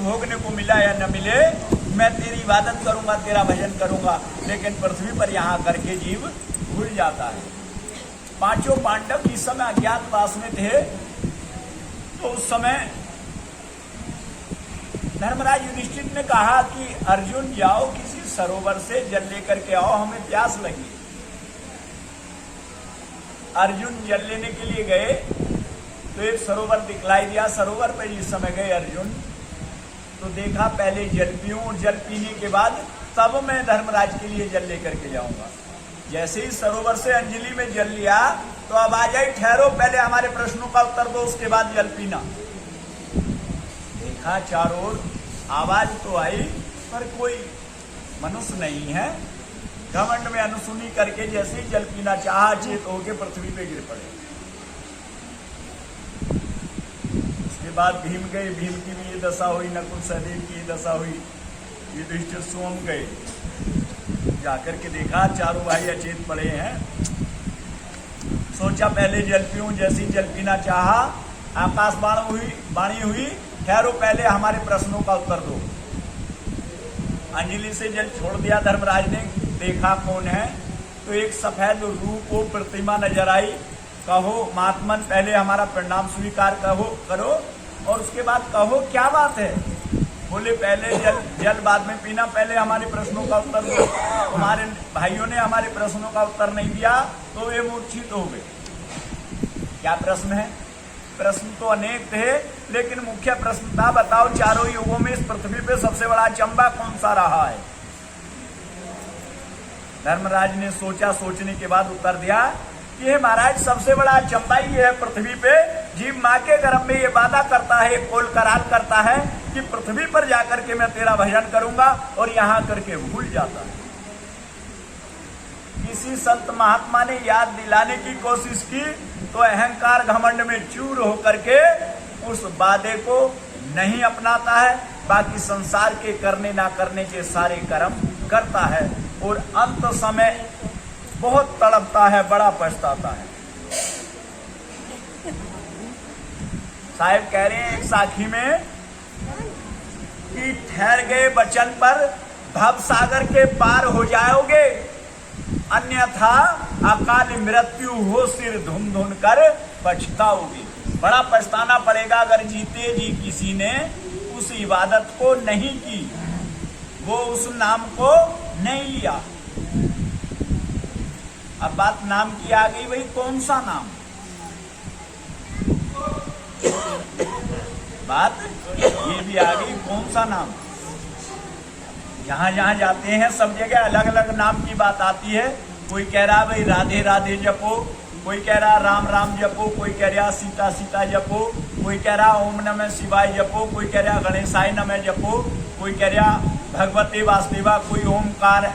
भोगने को मिला या न मिले, मैं तेरी इबादत करूंगा, तेरा भजन करूंगा। लेकिन पृथ्वी पर यहाँ करके जीव भूल जाता है। पांचों पांडव इस समय अज्ञातवास में थे, तो उस समय धर्मराज युधिष्ठिर ने कहा कि अर्जुन जाओ किसी सरोवर से जल लेकर के आओ, हमें प्यास लगी। अर्जुन जल लेने के लिए गए तो एक सरोवर दिखलाई दिया। सरोवर पर जिस समय गए अर्जुन, तो देखा पहले जल पीऊं और जल पीने के बाद तब मैं धर्मराज के लिए जल लेकर के जाऊंगा। जैसे ही सरोवर से अंजलि में जल लिया तो अब आ जाए, ठहरो पहले हमारे प्रश्नों का उत्तर दो, उसके बाद जल पीना। देखा चारों ओर आवाज तो आई पर कोई मनुष्य नहीं है। घमंड में अनुसुनी करके जैसे ही जल पीना चाहा, चेत होके पृथ्वी पे गिर पड़े। उसके बाद भीम गए, भीम की भी ये दशा हुई, नकुल सहदेव की ये दशा हुई। युधिष्ठिर सोम गए, जाकर के देखा चारों भाई अचेत पड़े हैं। सोचा पहले जल पीऊं, जैसे ही जल पीना चाहा वाणी हुई, ठहरो पहले हमारे प्रश्नों का उत्तर दो। अंजलि से जल छोड़ दिया धर्मराज ने। देखा कौन है, तो एक सफेद रूप वो प्रतिमा नजर आई। कहो महात्मन, पहले हमारा प्रणाम स्वीकार करो और उसके बाद कहो क्या बात है। बोले पहले जल बाद में पीना, पहले हमारे प्रश्नों का उत्तर दो। तुम्हारे भाइयों ने हमारे प्रश्नों का उत्तर नहीं दिया तो वे मूर्छित हो गए। क्या प्रश्न है? प्रश्न तो अनेक थे, लेकिन मुख्य प्रश्न था, बताओ चारों युगों में इस पृथ्वी पे सबसे बड़ा अचंबा कौन सा रहा है? धर्मराज ने सोचा, सोचने के बाद उत्तर दिया कि हे महाराज, सबसे बड़ा अचंबा ये है पृथ्वी पे, जीव माँ के गर्भ में ये वादा करता है, कोल करार करता है कि पृथ्वी पर जाकर के मैं तेरा भजन करूंगा, और यहाँ करके भूल जाता है। किसी संत महात्मा ने याद दिलाने की कोशिश की तो अहंकार घमंड में चूर होकर के उस वादे को नहीं अपनाता है, बाकी संसार के करने ना करने के सारे कर्म करता है और अंत समय बहुत तड़पता है, बड़ा पछताता है। साहिब कह रहे हैं एक साखी में कि ठहर गए वचन पर भव सागर के पार हो जाओगे, अन्यथा अकाल मृत्यु हो सिर धुन धुन कर पछताओगे। बड़ा पछताना पड़ेगा अगर जीते जी किसी ने उस इबादत को नहीं की, वो उस नाम को नहीं लिया। अब बात नाम की आ गई, भाई कौन सा नाम? बात ये भी आ गई, कौन सा नाम? जहां जहां जाते हैं सब जगह अलग अलग नाम की बात आती है। कोई कह रहा भाई राधे राधे जपो, कोई कह रहा राम राम जपो, कोई कह रहा सीता सीता जपो, कोई कह रहा ओम नमः शिवाय जपो, कोई कह रहा गणेशाय नमः जपो, कोई कह रहा भगवते वासुदेवा, कोई ओमकार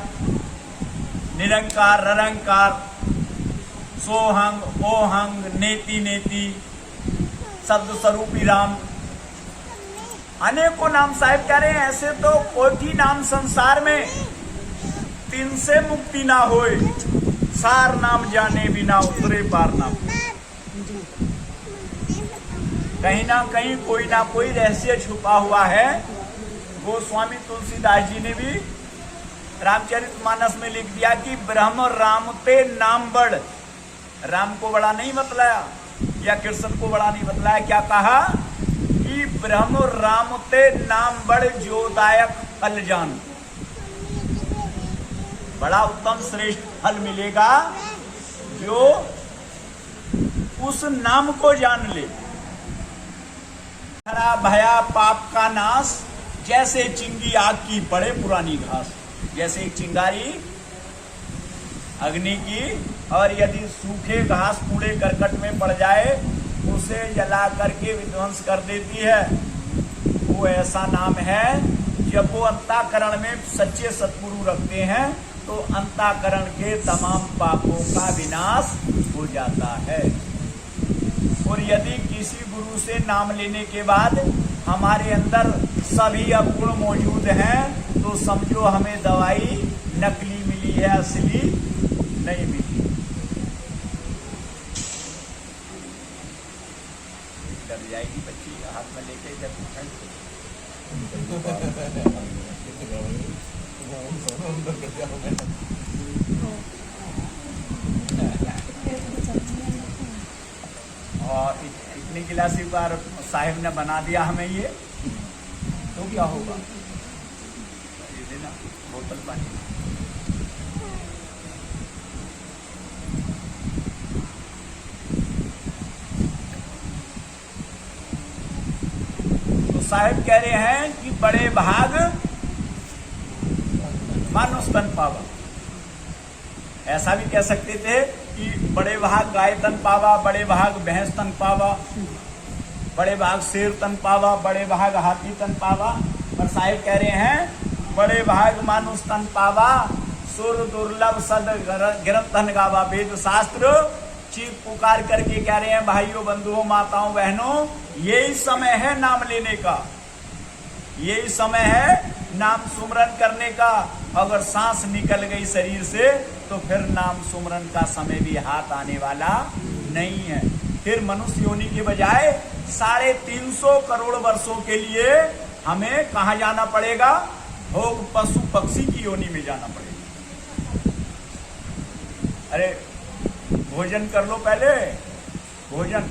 निरंकार ररंकार सोहंग ओहंग नेति नेति शब्द स्वरूपी राम, अनेकों नाम साहिब कह रहे हैं। ऐसे तो कोटि नाम संसार में, तीन से मुक्ति ना होए, सार नाम जाने बिना उतरे पार ना। कहीं ना कहीं कोई ना कोई रहस्य छुपा हुआ है। गोस्वामी तुलसीदास जी ने भी रामचरितमानस में लिख दिया कि ब्रह्म राम ते नाम बड़। राम को बड़ा नहीं बतलाया या कृष्ण को बड़ा नहीं बतलाया, क्या कहा कि ब्रह्म राम ते नाम बड़ जोदायक फल जान। बड़ा उत्तम श्रेष्ठ फल मिलेगा जो उस नाम को जान ले। हरा भया पाप का नाश, जैसे चिंगी आग की पड़े पुरानी घास। जैसे एक चिंगारी अग्नि की, और यदि सूखे घास कूड़े करकट में पड़ जाए उसे जला करके विध्वंस कर देती है। वो ऐसा नाम है जब वो अंतःकरण में सच्चे सतगुरु रखते हैं तो अंतःकरण के तमाम पापों का विनाश हो जाता है। और यदि किसी गुरु से नाम लेने के बाद हमारे अंदर सभी अवगुण मौजूद हैं तो समझो हमें दवाई नकली मिली है, असली नहीं मिली। डर जाएगी बच्ची हाथ में लेके जब और इतनी गिलासी बार साहिब ने बना दिया हमें ये, तो क्या होगा? ये देना बोतल पानी। तो साहिब कह रहे हैं कि बड़े भाग मानुष तन पावा। ऐसा भी कह सकते थे कि बड़े भाग गाय तन पावा, बड़े भाग भैंस तन पावा, बड़े भाग शेर तन पावा, बड़े भाग हाथी तन पावा। पर साहिब कह रहे हैं बड़े भाग मानुष तन पावा, सुर दुर्लभ सद गिरत तन गावा। वेद शास्त्र चीख पुकार करके कह रहे हैं भाइयों, बंधुओं, माताओं, बहनों, यही समय है नाम लेने का, यही समय है नाम सुमरन करने का। अगर सांस निकल गई शरीर से तो फिर नाम सुमरन का समय भी हाथ आने वाला नहीं है। फिर मनुष्य योनि के बजाय 350 करोड़ वर्षों के लिए हमें कहाँ जाना पड़ेगा? भोग पशु पक्षी की योनि में जाना पड़ेगा। अरे भोजन कर लो पहले, भोजन।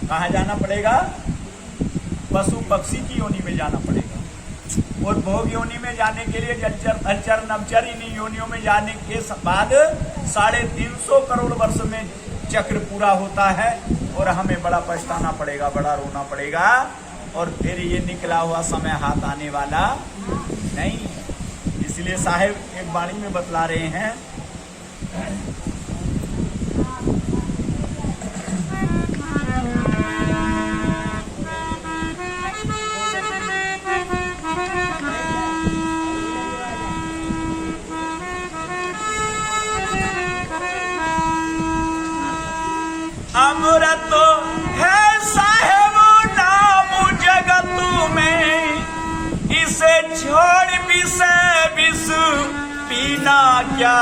कहाँ जाना पड़ेगा? पशु पक्षी की योनि में जाना पड़ेगा। और भोग योनि में जाने के लिए जलचर थलचर नवचर इन योनियों में जाने के बाद 350 करोड़ वर्ष में चक्र पूरा होता है और हमें बड़ा पछताना पड़ेगा, बड़ा रोना पड़ेगा, और फिर ये निकला हुआ समय हाथ आने वाला नहीं। इसलिए साहिब एक वाणी में बतला रहे हैं, अमृत है साहेब नाम जगत में, इसे छोड़ विष पीना क्या?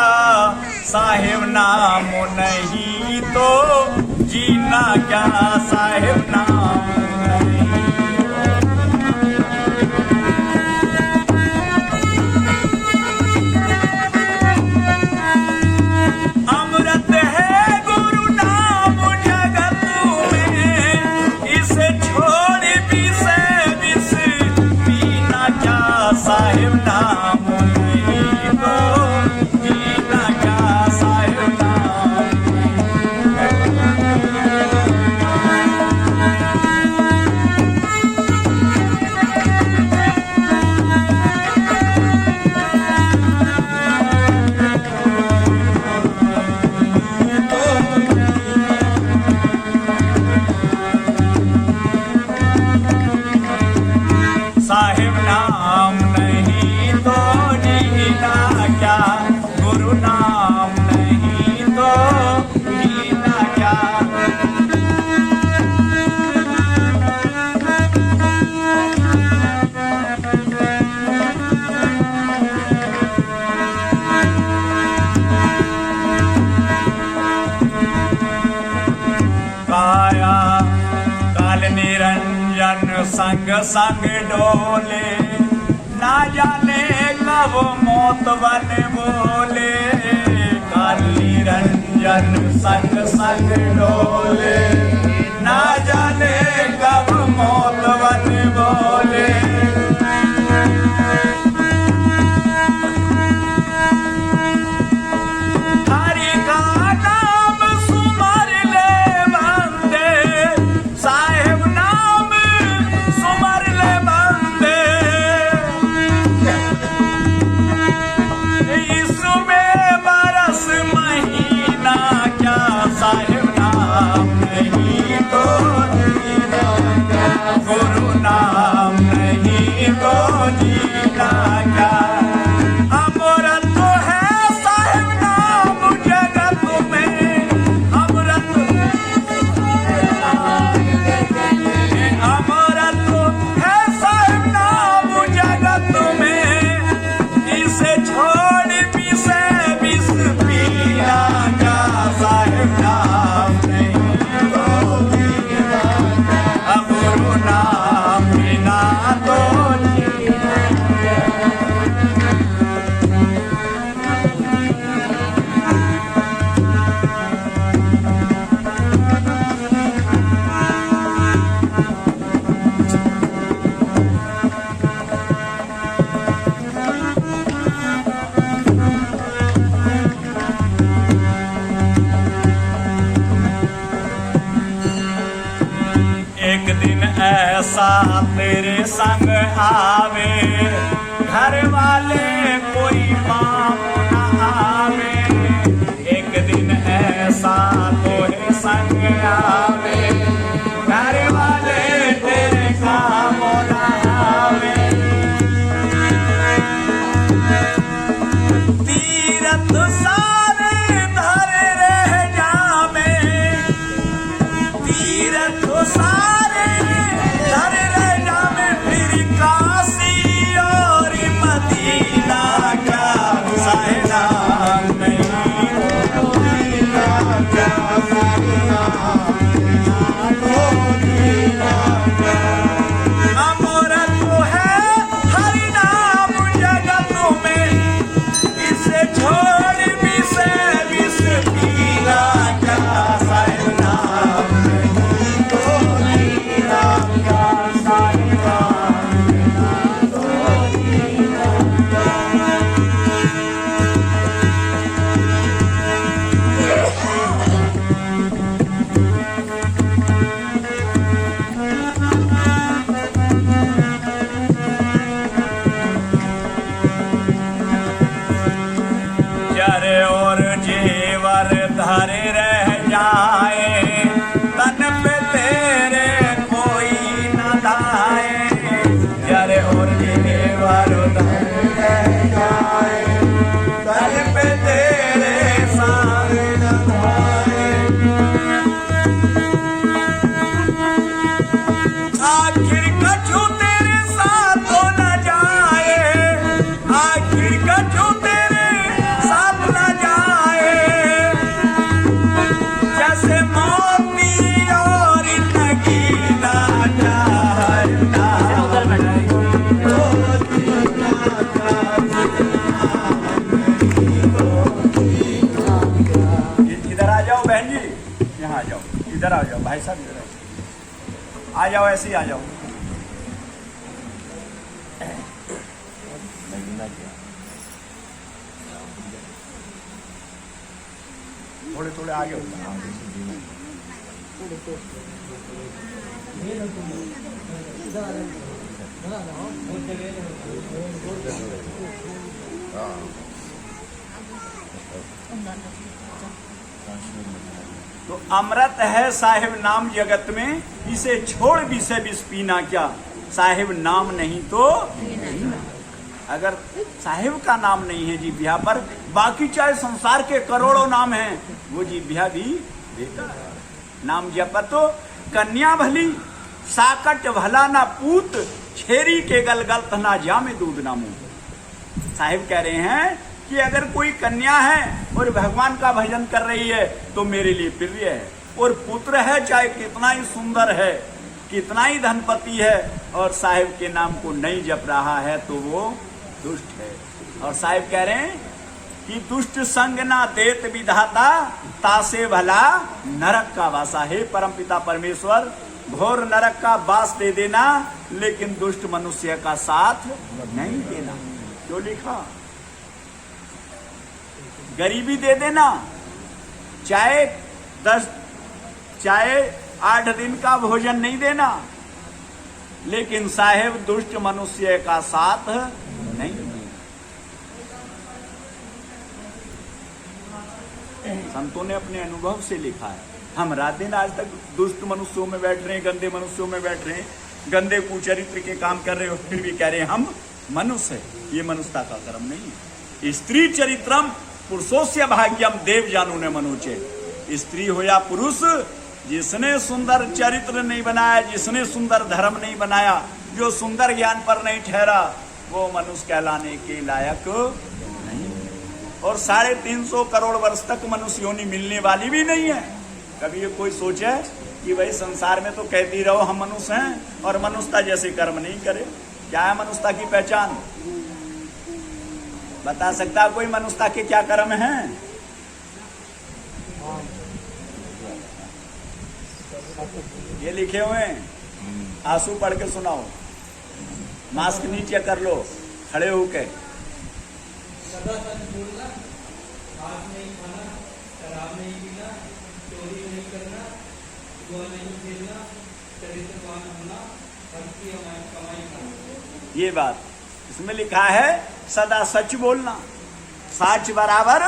साहेब नाम नहीं तो जीना क्या? साहेब नाम नहीं। अमृत है गुरु नाम जगत में, इसे छोड़ विष पीना क्या? साहेब नाम नहीं तो जीना क्या? साहेब नाम साहिब नाम नहीं तो जीना क्या? गुरु नाम नहीं तो जीना क्या? काया काल निरंजन संग संग डोले, ना जाने कब मौत बन बोले। काल निरंजन संग संग डोले, ना जाने कब मौत बन बोले। हरि का नाम सुमर ले बंदे, साहेब नाम सुमर ले बंदे। इसमें बरस महीना क्या? साहेब नाम नहीं तो ऐसा तेरे संग आवे, घर वाले कोई पाप न आवे, एक दिन ऐसा तोरे संग आवे, घर वाले तेरे काम न आवे। तीरथ सारे धरे रह जावे, तीरथ सारे धरे रह जावे, फिर काशी और मदीना क्या साहिना नहीं, क्या साहिना अमर तो है हरि नाम जगत में, इसे छोड़ विष विष पीना क्या साहिना नहीं, तो पीना क्या साहिना। जरे और जेवर धरे रह जाए, तन पे तेरे कोई न धाए, जरे और जेवर धरे रह जाए, तन पे तेरे सारे न धाए, आखिर कछु तेरे साथ हो न जाए, आखिर कछु तेरे साथ न जाए, जैसे मोती और नगीना चाहता, इधर आ जाओ बहन जी, यहाँ आ जाओ, इधर आ जाओ भाई साहब, इधर आ जाओ, ऐसे ही आ जाओ। थोड़े थोड़े आगे होता तो अमृत है साहिब नाम जगत में, इसे छोड़ विषय विष पीना क्या, साहिब नाम नहीं तो नहीं। अगर साहिब का नाम नहीं है जिह्वा पर, बाकी चाहे संसार के करोड़ों नाम हैं, वो जिह्वा भी बेकार है। नाम जप तो कन्या भली, साकट भला ना पूत, छेरी के गलगल ना जामे दूध ना मुंह। साहिब कह रहे हैं कि अगर कोई कन्या है और भगवान का भजन कर रही है तो मेरे लिए प्रिय है, और पुत्र है चाहे कितना ही सुंदर है, कितना ही धनपति है, और साहिब के नाम को नहीं जप रहा है तो वो दुष्ट है। और साहिब कह रहे हैं कि दुष्ट संग ना देत विधाता, तासे भला नरक का वासा। हे परमपिता परमेश्वर, घोर नरक का वास दे देना, लेकिन दुष्ट मनुष्य का साथ नहीं देना। क्यों लिखा? गरीबी दे देना, चाहे 8 दिन का भोजन नहीं देना, लेकिन साहेब दुष्ट मनुष्य का साथ नहीं देना। संतों ने अपने अनुभव से लिखा है। हम रात दिन आज तक दुष्ट मनुष्यों में बैठ रहे हैं, गंदे मनुष्यों में बैठ रहे हैं, गंदे कुचरित्र के काम कर रहे हो, फिर भी कह रहे हैं हम मनुष्य है। ये मनुष्यता का कर्म नहीं है। स्त्री चरित्रम पुरुषोस्य भाग्यम देव जानू ने मनोचे। स्त्री हो या पुरुष, जिसने सुंदर चरित्र नहीं बनाया, जिसने सुंदर धर्म नहीं बनाया, जो सुंदर ज्ञान पर नहीं ठहरा, वो मनुष्य कहलाने के लायक नहीं। और 350 करोड़ वर्ष तक मनुष्य योनि मिलने वाली भी नहीं है। कभी ये कोई सोचे कि भाई संसार में तो कहती रहो हम मनुष्य हैं और मनुष्यता जैसे कर्म नहीं करे? क्या है मनुष्यता की पहचान? बता सकता है कोई मनुष्यता के क्या कर्म हैं? ये लिखे हुए हैं, आंसू पढ़ के सुनाओ। मास्क नीचे कर लो खड़े होके। सदा सच बोलना, हाथ नहीं खाना, शराब नहीं पीना, चोरी नहीं करना, जुआ नहीं खेलना, चरित्रवान होना, इसकी हमारी कमाई करना। ये बात इसमें लिखा है, सदा सच बोलना, साच बराबर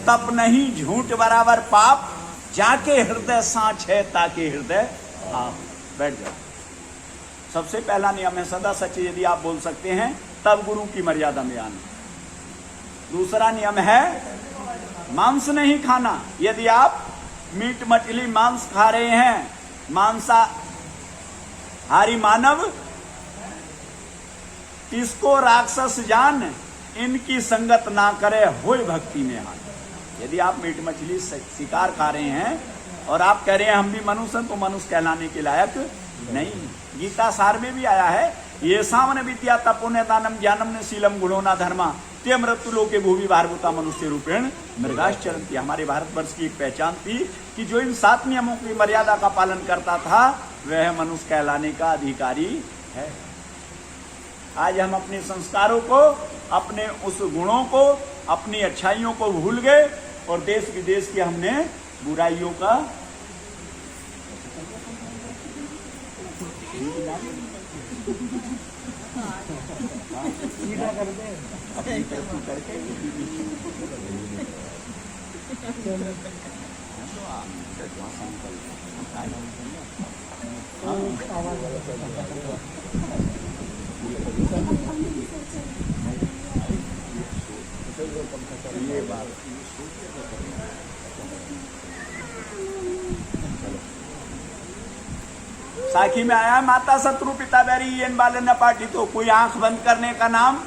तप नहीं, झूठ बराबर पाप, जाके हृदय साच है ताके हृदय आप। बैठ जाओ। सबसे पहला नियम है सदा सच, यदि आप बोल सकते हैं तब गुरु की मर्यादा में आना। दूसरा नियम है मांस नहीं खाना। यदि आप मीट मछली मांस खा रहे हैं, मांसाहारी मानव, इसको राक्षस जान, इनकी संगत ना करे, होय भक्ति में हान। यदि आप मीट मछली शिकार खा रहे हैं और आप कह रहे हैं हम भी मनुष्य हैं, तो मनुष्य कहलाने के लायक नहीं। गीता सार में भी आया है, ये सामने विद्या तपोने दानम ज्ञानम ने शीलम गुणोना धर्मा ते मृत्यु लोके भूमि भारभूता मनुष्य रूपेण मृगाश्चरण थी। हमारे भारतवर्ष की एक पहचान थी कि जो इन 7 नियमों की मर्यादा का पालन करता था वह मनुष्य कहलाने का अधिकारी है। आज हम अपने संस्कारों को, अपने उस गुणों को, अपनी अच्छाइयों को भूल गए और देश विदेश की हमने बुराइयों का ये बात साखी में आया, माता शत्रु पिता बैरी ये बाले न पाटी। तो कोई आंख बंद करने का नाम,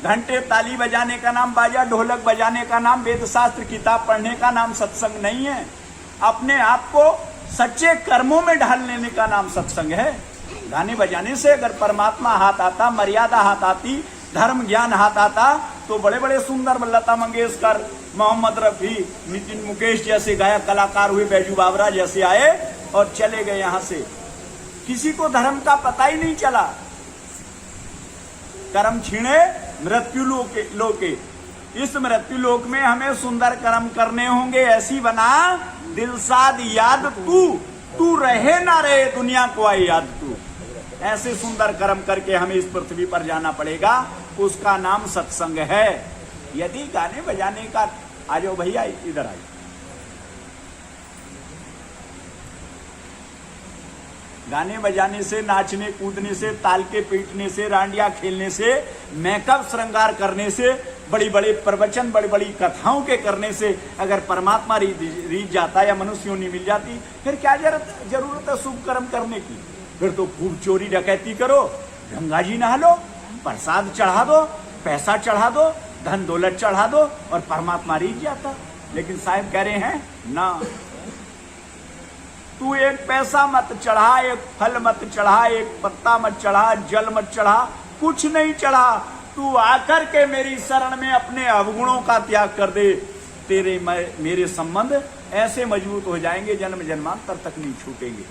घंटे ताली बजाने का नाम, बाजा ढोलक बजाने का नाम, वेद शास्त्र किताब पढ़ने का नाम सत्संग नहीं है। अपने आप को सच्चे कर्मों में ढाल लेने का नाम सत्संग है। गाने बजाने से अगर परमात्मा हाथ आता, मर्यादा हाथ आती, धर्म ज्ञान हाथ आता, तो बड़े बड़े सुंदर लता मंगेशकर, मोहम्मद रफी, नितिन मुकेश जैसे गायक कलाकार हुए, बैजू बावरा जैसे आए और चले गए यहां से। किसी को धर्म का पता ही नहीं चला। कर्म छीणे मृत्यु लोके, इस मृत्यु लोक में हमें सुंदर कर्म करने होंगे। ऐसी बना दिलसाद याद तू रहे ना रहे दुनिया को आई याद तू। ऐसे सुंदर कर्म करके हमें इस पृथ्वी पर जाना पड़ेगा, उसका नाम सत्संग है। यदि गाने बजाने का, आ जाओ भैया इधर आइए, गाने बजाने से, नाचने कूदने से, ताल के पीटने से, रांडिया खेलने से, मेकअप श्रृंगार करने से, बड़ी बड़ी प्रवचन, बड़ी बड़ी कथाओं के करने से अगर परमात्मा रीझ जाता या मनुष्य योनि मिल जाती, फिर क्या जरूरत है शुभ कर्म करने की। फिर तो खूब चोरी डकैती करो, गंगा जी नहा लो, प्रसाद चढ़ा दो, पैसा चढ़ा दो, धन दौलत चढ़ा दो और परमात्मा रीझ जाता। लेकिन साहब कह रहे हैं ना, तू एक पैसा मत चढ़ा, एक फल मत चढ़ा, एक पत्ता मत चढ़ा, जल मत चढ़ा, कुछ नहीं चढ़ा। तू आकर के मेरी शरण में अपने अवगुणों का त्याग कर दे, तेरे मेरे संबंध ऐसे मजबूत हो जाएंगे, जन्म जन्मांतर तक नहीं छूटेंगे।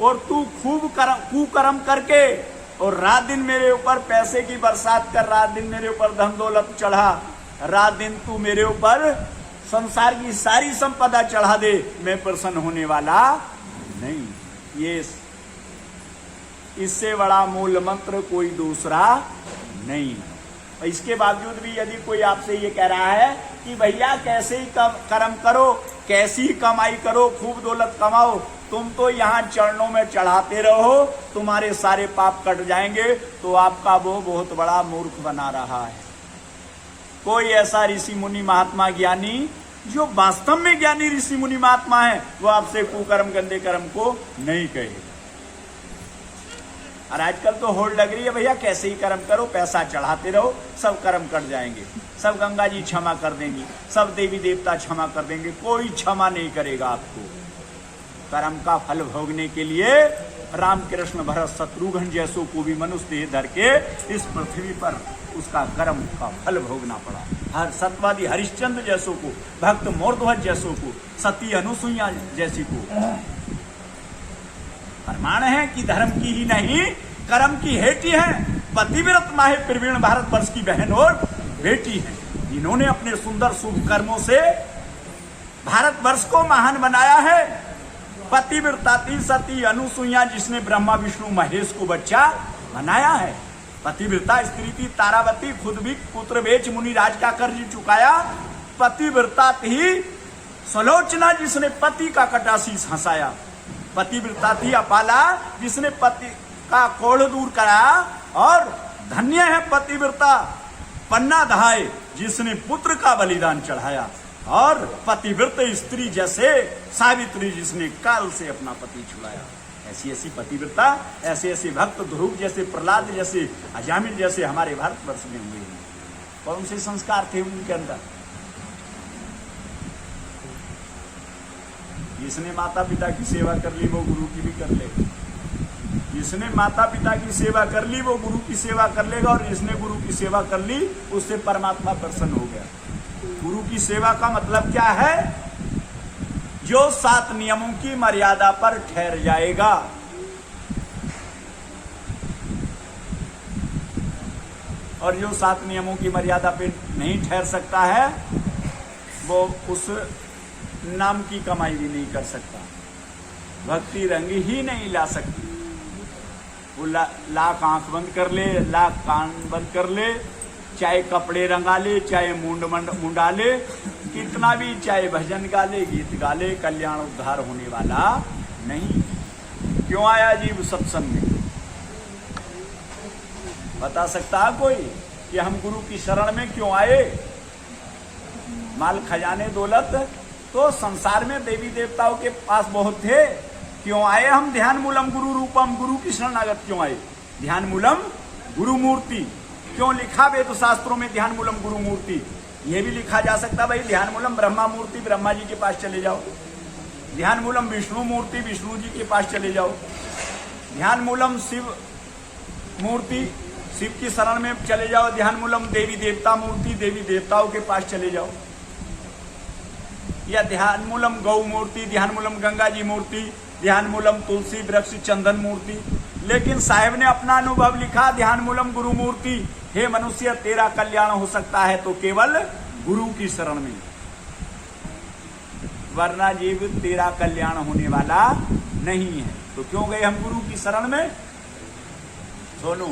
और तू खूब कुकर्म करके और रात दिन मेरे ऊपर पैसे की बरसात कर, रात दिन मेरे ऊपर धन दौलत चढ़ा, रात दिन तू मेरे ऊपर संसार की सारी संपदा चढ़ा दे, मैं प्रसन्न होने वाला नहीं। ये इससे बड़ा मूल मंत्र कोई दूसरा नहीं है। इसके बावजूद भी यदि कोई आपसे ये कह रहा है कि भैया कैसे ही कर्म करो, कैसी कमाई करो, खूब दौलत कमाओ, तुम तो यहाँ चरणों में चढ़ाते रहो, तुम्हारे सारे पाप कट जाएंगे, तो आपका वो बहुत बड़ा मूर्ख बना रहा है। कोई ऐसा ऋषि मुनि महात्मा ज्ञानी जो वास्तव में ज्ञानी ऋषि मुनि महात्मा है, वो आपसे कुकर्म गंदे कर्म को नहीं कहेगा। और आजकल तो होड़ लग रही है भैया कैसे ही कर्म करो, पैसा चढ़ाते रहो, सब कर्म कट जाएंगे, सब गंगा जी क्षमा कर देंगी, सब देवी देवता क्षमा कर देंगे। कोई क्षमा नहीं करेगा आपको। कर्म का फल भोगने के लिए रामकृष्ण भरत शत्रुघ्न जैसों को भी मनुष्य देह धर के इस पृथ्वी पर उसका कर्म का फल भोगना पड़ा। हर सत्यवादी हरिश्चंद्र जैसों को, भक्त मोरध्वज जैसों को, सती अनुसुईया जैसी को प्रमाण है कि धर्म की ही नहीं कर्म की हेटी है। पतिव्रत माहे प्रवीण भारतवर्ष की बहन और बेटी है, जिन्होंने अपने सुंदर शुभ कर्मों से भारतवर्ष को महान बनाया है। पतिव्रता थी सती अनुसुईया, जिसने ब्रह्मा विष्णु महेश को बच्चा बनाया है। पतिव्रता स्त्री थी तारावती, खुद भी पुत्र बेच मुनिराज का कर्ज चुकाया। पतिव्रता थी सलोचना, जिसने पति का कटाशीस हंसाया। पतिव्रता थी अपाला, जिसने पति का कोढ़ दूर कराया। और धन्य है पतिव्रता पन्ना धाय, जिसने पुत्र का बलिदान चढ़ाया। और पतिव्रत स्त्री जैसे सावित्री, जिसने काल से अपना पति छुड़ाया। ऐसी ऐसी पतिव्रता, ऐसे ऐसे भक्त, ध्रुव जैसे, प्रहलाद जैसे, अजामिल जैसे हमारे भारतवर्ष में हुए हैं। कौन से संस्कार थे उनके अंदर? जिसने माता पिता की सेवा कर ली वो गुरु की भी कर लेगा। जिसने माता पिता की सेवा कर ली वो गुरु की सेवा कर लेगा। और जिसने गुरु की सेवा कर ली उससे परमात्मा प्रसन्न हो गया। गुरु की सेवा का मतलब क्या है? जो 7 नियमों की मर्यादा पर ठहर जाएगा। और जो 7 नियमों की मर्यादा पे नहीं ठहर सकता है वो उस नाम की कमाई भी नहीं कर सकता, भक्ति रंग ही नहीं ला सकती। वो लाख आंख बंद कर ले, लाख कान बंद कर ले, चाहे कपड़े रंगा ले, चाहे मुंडा ले, कितना भी, चाहे भजन गा ले, गीत गा ले, कल्याण उद्धार होने वाला नहीं। क्यों आया जीव सत्संग में? बता सकता है कोई कि हम गुरु की शरण में क्यों आए? माल खजाने दौलत तो संसार में देवी देवताओं के पास बहुत थे। क्यों आए हम? ध्यान मूलम गुरु रूपम, गुरु की शरणागत क्यों आए? ध्यान मूलम गुरु मूर्ति क्यों लिखा वेद शास्त्रों में? ध्यान मूलम गुरु मूर्ति। यह भी लिखा जा सकता भाई ध्यान मूलम ब्रह्मा मूर्ति, ब्रह्मा जी के पास चले जाओ। ध्यान मूलम विष्णु मूर्ति, विष्णु जी के पास चले जाओ। ध्यान मूलम शिव मूर्ति, शिव की शरण में चले जाओ। ध्यान मूलम देवी देवता मूर्ति, देवी देवताओं के पास चले जाओ। या ध्यान मूलम गौ मूर्ति, ध्यान मूलम गंगा जी मूर्ति, ध्यान मूलम तुलसी वृक्ष चंदन मूर्ति। लेकिन साहेब ने अपना अनुभव लिखा ध्यान मूलम गुरु मूर्ति। हे मनुष्य, तेरा कल्याण हो सकता है तो केवल गुरु की शरण में, वरना जीव तेरा कल्याण होने वाला नहीं है। तो क्यों गए हम गुरु की शरण में? सोनू,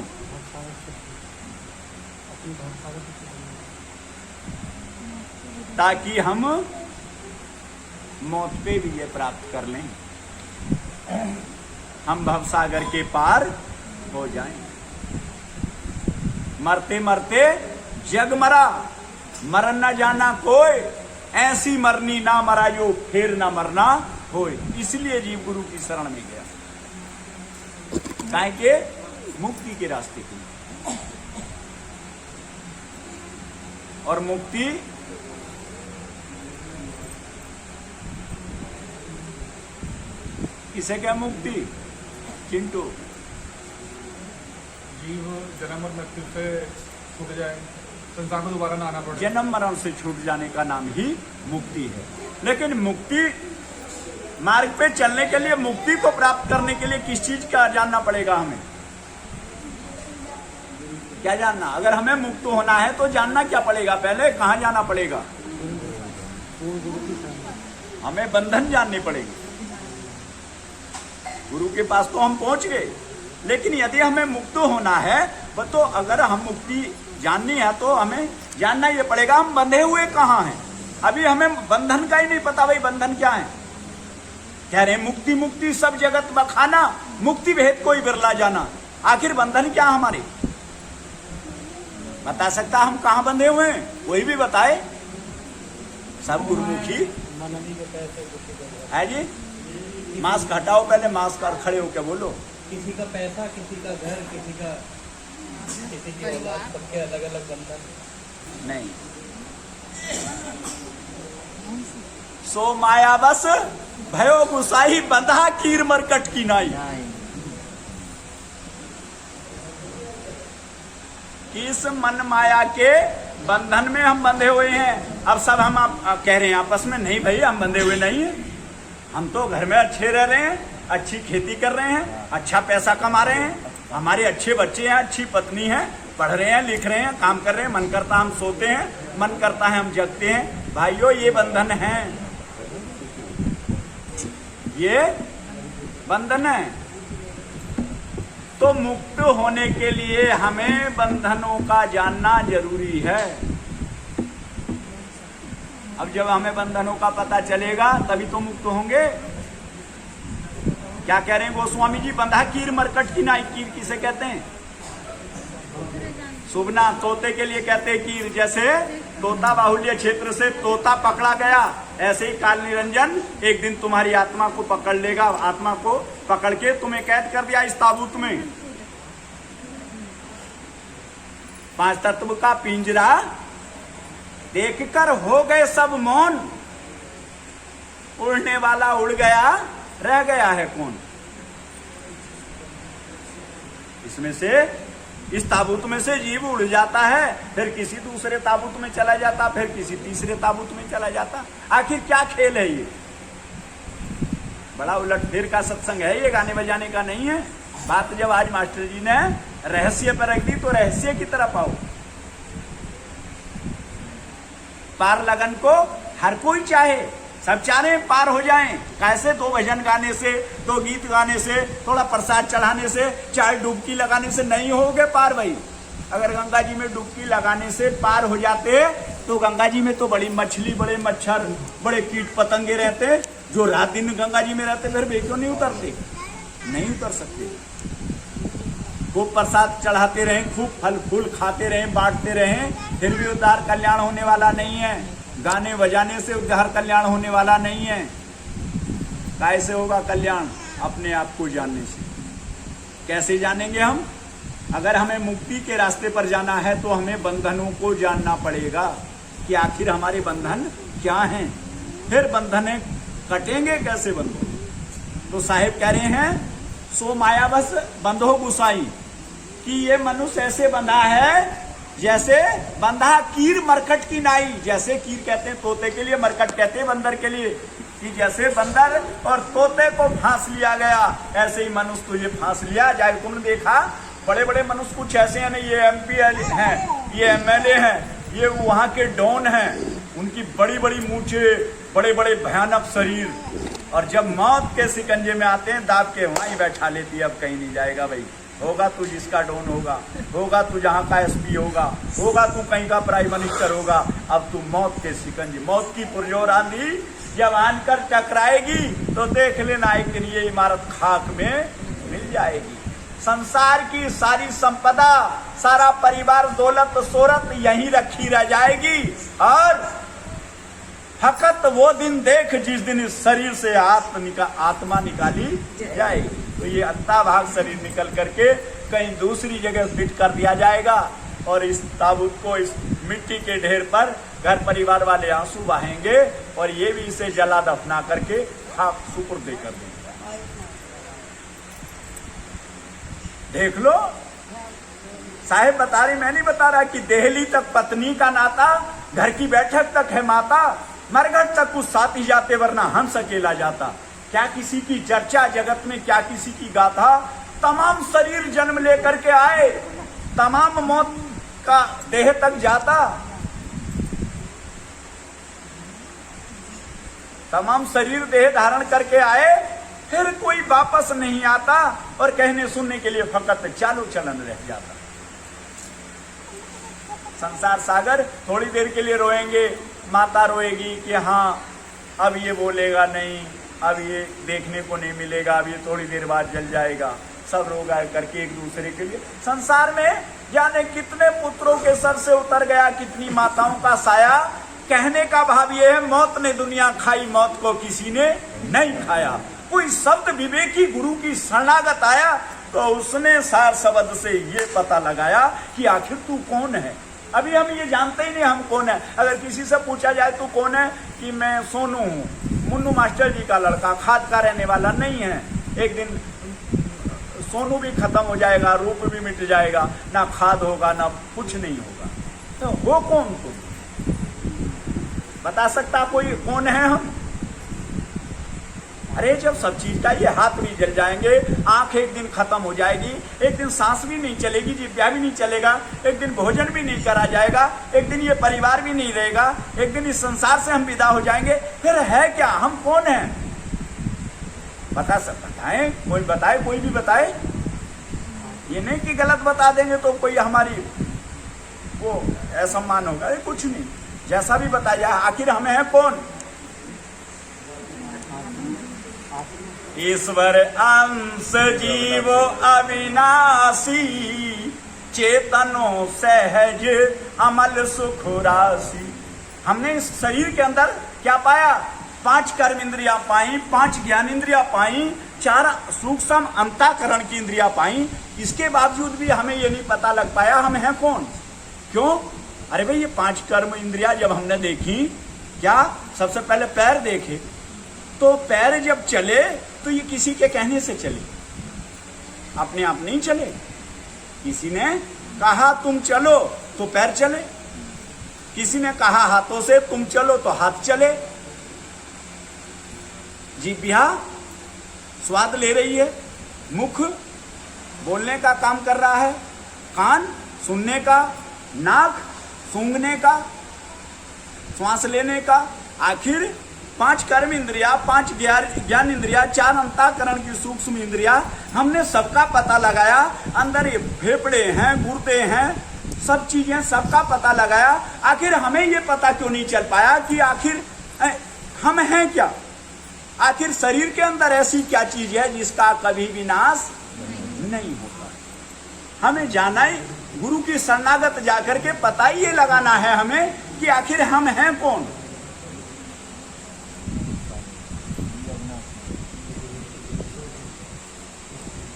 ताकि हम मौत पे विजय प्राप्त कर लें, हम भवसागर के पार हो जाएं। मरते मरते जग मरा, मरन न जाना कोई, ऐसी मरनी ना मरा जो फिर ना मरना होए। इसलिए जीव गुरु की शरण में गया, काहे के? मुक्ति के रास्ते के लिए। और मुक्ति किसे क्या मुक्ति? चिंटू, जीव जन्म और मृत्यु से छूट जाए, संसार को दोबारा ना आना पड़े। जन्म मरण से छूट जाने का नाम ही मुक्ति है। लेकिन मुक्ति मार्ग पे चलने के लिए, मुक्ति को प्राप्त करने के लिए किस चीज का जानना पड़ेगा हमें? क्या जानना? अगर हमें मुक्त होना है तो जानना क्या पड़ेगा? पहले कहाँ जाना पड़ेगा? हमें बंधन जानने पड़ेंगे। गुरु के पास तो हम पहुंच गए, लेकिन यदि हमें मुक्त होना है तो अगर हम मुक्ति जाननी है तो हमें जानना ये पड़ेगा हम बंधे हुए कहाँ हैं। अभी हमें बंधन का ही नहीं पता भाई बंधन क्या है। कह रहे मुक्ति मुक्ति सब जगत बखाना, मुक्ति भेद कोई बिरला जाना। आखिर बंधन क्या हमारे? बता सकता हम कहाँ बंधे हुए हैं? कोई भी बताए। सब गुरुमुखी है जी। मास्क हटाओ पहले, मास्क और खड़े हो क्या बोलो। किसी का पैसा, किसी का घर, किसी की औलाद, सबके अलग अलग बंधन नहीं। सो माया बस भयो गुसाई, बंधा कीर मरकट की नाई। इस मन माया के बंधन में हम बंधे हुए हैं। अब सब हम आप कह रहे हैं आपस में, नहीं भाई हम बंधे हुए नहीं हैं। हम तो घर में अच्छे रह रहे हैं, अच्छी खेती कर रहे हैं, अच्छा पैसा कमा रहे हैं, हमारे अच्छे बच्चे हैं, अच्छी पत्नी है, पढ़ रहे हैं, लिख रहे हैं, काम कर रहे हैं। मन करता हम सोते हैं, मन करता है हम जगते हैं। भाइयों ये बंधन है। ये बंधन है। तो मुक्त होने के लिए हमें बंधनों का जानना जरूरी है। अब जब हमें बंधनों का पता चलेगा तभी तो मुक्त होंगे। क्या कह रहे हैं गोस्वामी जी? बंधा कीर मरकट की नाई। कीर किसे कहते हैं? सुबना। तोते के लिए कहते हैं कीर। जैसे तोता बाहुल्य क्षेत्र से तोता पकड़ा गया, ऐसे ही काल निरंजन एक दिन तुम्हारी आत्मा को पकड़ लेगा। आत्मा को पकड़ के तुम्हें कैद कर दिया इस ताबूत में। 5 तत्व का पिंजरा देखकर हो गए सब मौन। उड़ने वाला उड़ गया, रह गया है कौन? इसमें से, इस ताबूत में से जीव उड़ जाता है, फिर किसी दूसरे ताबूत में चला जाता, फिर किसी तीसरे ताबूत में चला जाता। आखिर क्या खेल है ये? बड़ा उलटफेर का सत्संग है ये, गाने बजाने का नहीं है। बात जब आज मास्टर जी ने रहस्य पर रख दी तो रहस्य की तरफ आओ। पार लगन को हर कोई चाहे, सब चाहे पार हो जाएं। कैसे? 2 भजन गाने से, 2 गीत गाने से, थोड़ा प्रसाद चढ़ाने से, 4 डुबकी लगाने से नहीं होगे पार भाई। अगर गंगा जी में डुबकी लगाने से पार हो जाते तो गंगा जी में तो बड़ी मछली, बड़े मच्छर, बड़े कीट पतंगे रहते, जो रात दिन गंगा जी में रहते, फिर वे क्यों नहीं उतरते? नहीं उतर सकते। खूब प्रसाद चढ़ाते रहें, खूब फल फूल खाते रहें, बांटते रहें, फिर भी उद्धार कल्याण होने वाला नहीं है। गाने बजाने से उद्धार कल्याण होने वाला नहीं है। कैसे होगा कल्याण? अपने आप को जानने से। कैसे जानेंगे हम? अगर हमें मुक्ति के रास्ते पर जाना है तो हमें बंधनों को जानना पड़ेगा कि आखिर हमारे बंधन क्या हैं। फिर बंधन कटेंगे कैसे बंधन? तो साहिब कह रहे हैं, सो माया बस बंधो गुसाई, कि ये मनुष्य ऐसे बंधा है जैसे बंधा कीर मरकट की नाई। जैसे कीर कहते हैं तोते के लिए, मरकट कहते हैं बंदर के लिए, कि जैसे बंदर और तोते को फांस लिया गया, ऐसे ही मनुष्य तुझे फांस लिया जाए। तुमने देखा बड़े बड़े मनुष्य कुछ ऐसे हैं, ये MP हैं, ये MLA हैं, ये वहाँ के डॉन हैं, उनकी बड़ी बड़ी मूछे, बड़े बड़े भयानक शरीर, और जब मौत के शिकंजे में आते हैं दाब के वहाँ ही बैठा लेती है। अब कहीं नहीं जाएगा भाई। होगा तू जिसका डॉन होगा तू जहाँ का SP होगा तू कहीं का प्राइम मिनिस्टर होगा। अब तू मौत के शिकंजे, मौत की पुरजोर आंधी जब आनकर टकराएगी तो देख लेना एक दिन ये इमारत खाक में मिल जाएगी। संसार की सारी संपदा, सारा परिवार, दौलत शोहरत यहीं रखी रह जाएगी, और फकत वो दिन देख जिस दिन इस शरीर से आत्मा निकाली जाएगी। तो ये अत्ता भाग शरीर निकल करके कहीं दूसरी जगह फिट कर दिया जाएगा, और इस ताबूत को इस मिट्टी के ढेर पर घर परिवार वाले आंसू बहाएंगे, और ये भी इसे जला दफना करके खाक सुपुर्द कर देंगे। देख लो, साहेब बता रही, मैं नहीं बता रहा, कि देहली तक पत्नी का नाता, घर की बैठक तक है माता, मरघट तक कुछ साथ ही जाते वरना हंस अकेला जाता। क्या किसी की चर्चा जगत में, क्या किसी की गाथा? तमाम शरीर जन्म लेकर के आए, तमाम मौत का देह तक जाता, तमाम शरीर देह धारण करके आए, फिर कोई वापस नहीं आता, और कहने सुनने के लिए फकत चालो चलन रह जाता। संसार सागर थोड़ी देर के लिए रोएंगे, माता रोएगी कि हाँ अब ये बोलेगा नहीं, अब ये देखने को नहीं मिलेगा, अब ये थोड़ी देर बाद जल जाएगा। सब रो गा करके एक दूसरे के लिए। संसार में जाने कितने पुत्रों के सर से उतर गया, कितनी माताओं का साया। कहने का भाव ये है, मौत ने दुनिया खाई, मौत को किसी ने नहीं खाया। कोई शब्द विवेकी गुरु की शरणागत आया तो उसने सार शब्द से ये पता लगाया कि आखिर तू कौन है। अभी हम ये जानते ही नहीं हम कौन है। अगर किसी से पूछा जाए तू कौन है, कि मैं सोनू हूँ, मुन्नू मास्टर जी का लड़का, खाद का रहने वाला नहीं है। एक दिन सोनू भी खत्म हो जाएगा, रूप भी मिट जाएगा, ना खाद होगा ना कुछ नहीं होगा। तो हो कौन तुम? बता सकता कोई कौन है हम? अरे जब सब चीज का ये हाथ भी जल जाएंगे, आंख एक दिन खत्म हो जाएगी, एक दिन सांस भी नहीं चलेगी, जिब्या भी नहीं चलेगा, एक दिन भोजन भी नहीं करा जाएगा, एक दिन ये परिवार भी नहीं रहेगा, एक दिन इस संसार से हम विदा हो जाएंगे, फिर है क्या? हम कौन हैं? बताएं, कोई बताए, कोई भी बताए। ये नहीं कि गलत बता देंगे तो कोई हमारी वो असम्मान होगा, ये कुछ नहीं, जैसा भी बताया जाए। आखिर हमें है कौन? ईश्वर अंश जीव अविनाशी, चेतनो सहज अमल सुख राशि। हमने इस शरीर के अंदर क्या पाया? 5 कर्म इंद्रियां पाई, 5 ज्ञान इंद्रियां पाई, 4 सूक्ष्म अंतःकरण की इंद्रियां पाई। इसके बावजूद भी हमें ये नहीं पता लग पाया हम हैं कौन। क्यों? अरे भाई, ये 5 कर्म इंद्रियां जब हमने देखी, क्या सबसे पहले पैर देखे, तो पैर जब चले तो ये किसी के कहने से चले, अपने आप नहीं चले। किसी ने कहा तुम चलो तो पैर चले, किसी ने कहा हाथों से तुम चलो तो हाथ चले। जीभा स्वाद ले रही है, मुख बोलने का काम कर रहा है, कान सुनने का, नाक सूंघने का, श्वास लेने का। आखिर 5 कर्म इंद्रिया, 5 ज्ञान इंद्रिया, 4 अंतःकरण की सूक्ष्म इंद्रिया, हमने सबका पता लगाया। अंदर ये फेफड़े हैं, गुर्दे हैं, सब चीजें, सबका पता लगाया। आखिर हमें ये पता क्यों नहीं चल पाया कि आखिर हम हैं क्या? आखिर शरीर के अंदर ऐसी क्या चीज है जिसका कभी विनाश नहीं होता? हमें जाना ही, गुरु की शरणागत जाकर के पता ही ये लगाना है हमें कि आखिर हम हैं कौन।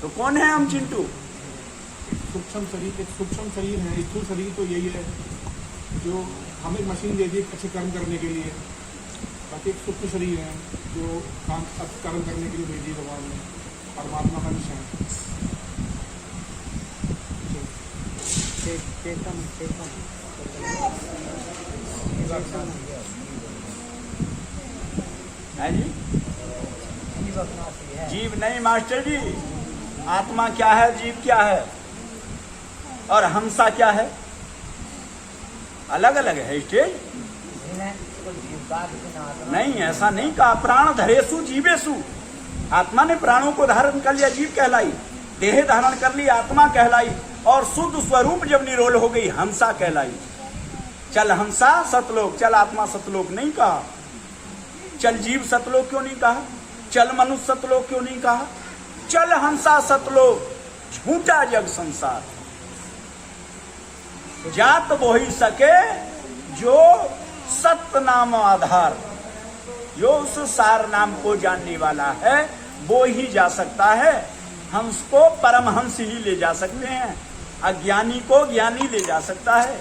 तो कौन है हम चिंटू? सूक्ष्म शरीर, एक सूक्ष्म शरीर है, स्थूल शरीर तो यही है जो हमें मशीन दे दी अच्छे कर्म करने के लिए। बाकी एक सूक्ष्म शरीर है जो काम कर्म करने के लिए भेजी भगवान ने, परमात्मा का अंश है। है जी? जीव नहीं मास्टर जी, आत्मा क्या है, जीव क्या है और हंसा क्या है? अलग अलग है स्टेज। नहीं, ऐसा नहीं कहा। प्राण धरेसु जीवेसु, आत्मा ने प्राणों को धारण कर लिया, जीव कहलाई। देह धारण कर ली, आत्मा कहलाई। और शुद्ध स्वरूप जब निरोल हो गई, हंसा कहलाई। चल हंसा सतलोक, चल आत्मा सतलोक नहीं कहा। चल जीव सतलोक क्यों नहीं कहा? चल मनुष्य सतलोक क्यों नहीं कहा? चल हंसा सतलोक, झूठा जग संसार। जात वो ही सके जो सत्य नाम आधार, जो उस सार नाम को जानने वाला है वो ही जा सकता है। हंस को परमहंस ही ले जा सकते हैं, अज्ञानी को ज्ञानी ले जा सकता है,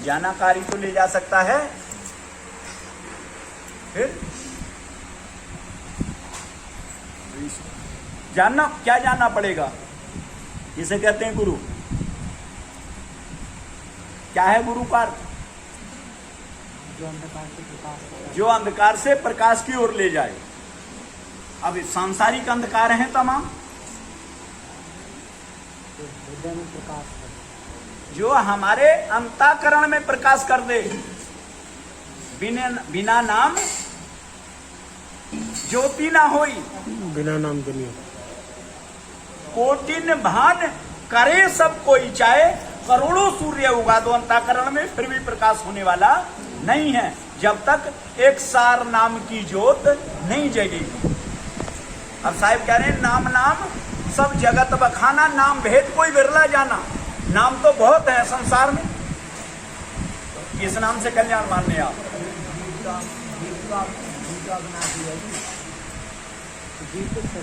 ज्ञानाकारी को ले जा सकता है। फिर जानना क्या जानना पड़ेगा? इसे कहते हैं गुरु। क्या है गुरु का अर्थ? जो अंधकार से प्रकाश की ओर ले जाए। अब सांसारिक अंधकार है तमाम, जो हमारे अंतःकरण में प्रकाश कर दे। बिना नाम ज्योति ना होई, बिना नाम दुनिया। कोटिन भान करे सब कोई चाहे, करोड़ों सूर्य उगा दो अंतःकरण में, फिर भी प्रकाश होने वाला नहीं है जब तक एक सार नाम की ज्योत नहीं जगेगी। अब साहिब कह रहे हैं नाम नाम सब जगत बखाना, नाम भेद कोई बिरला जाना। नाम तो बहुत है संसार में, किस नाम से कल्याण मानने आप?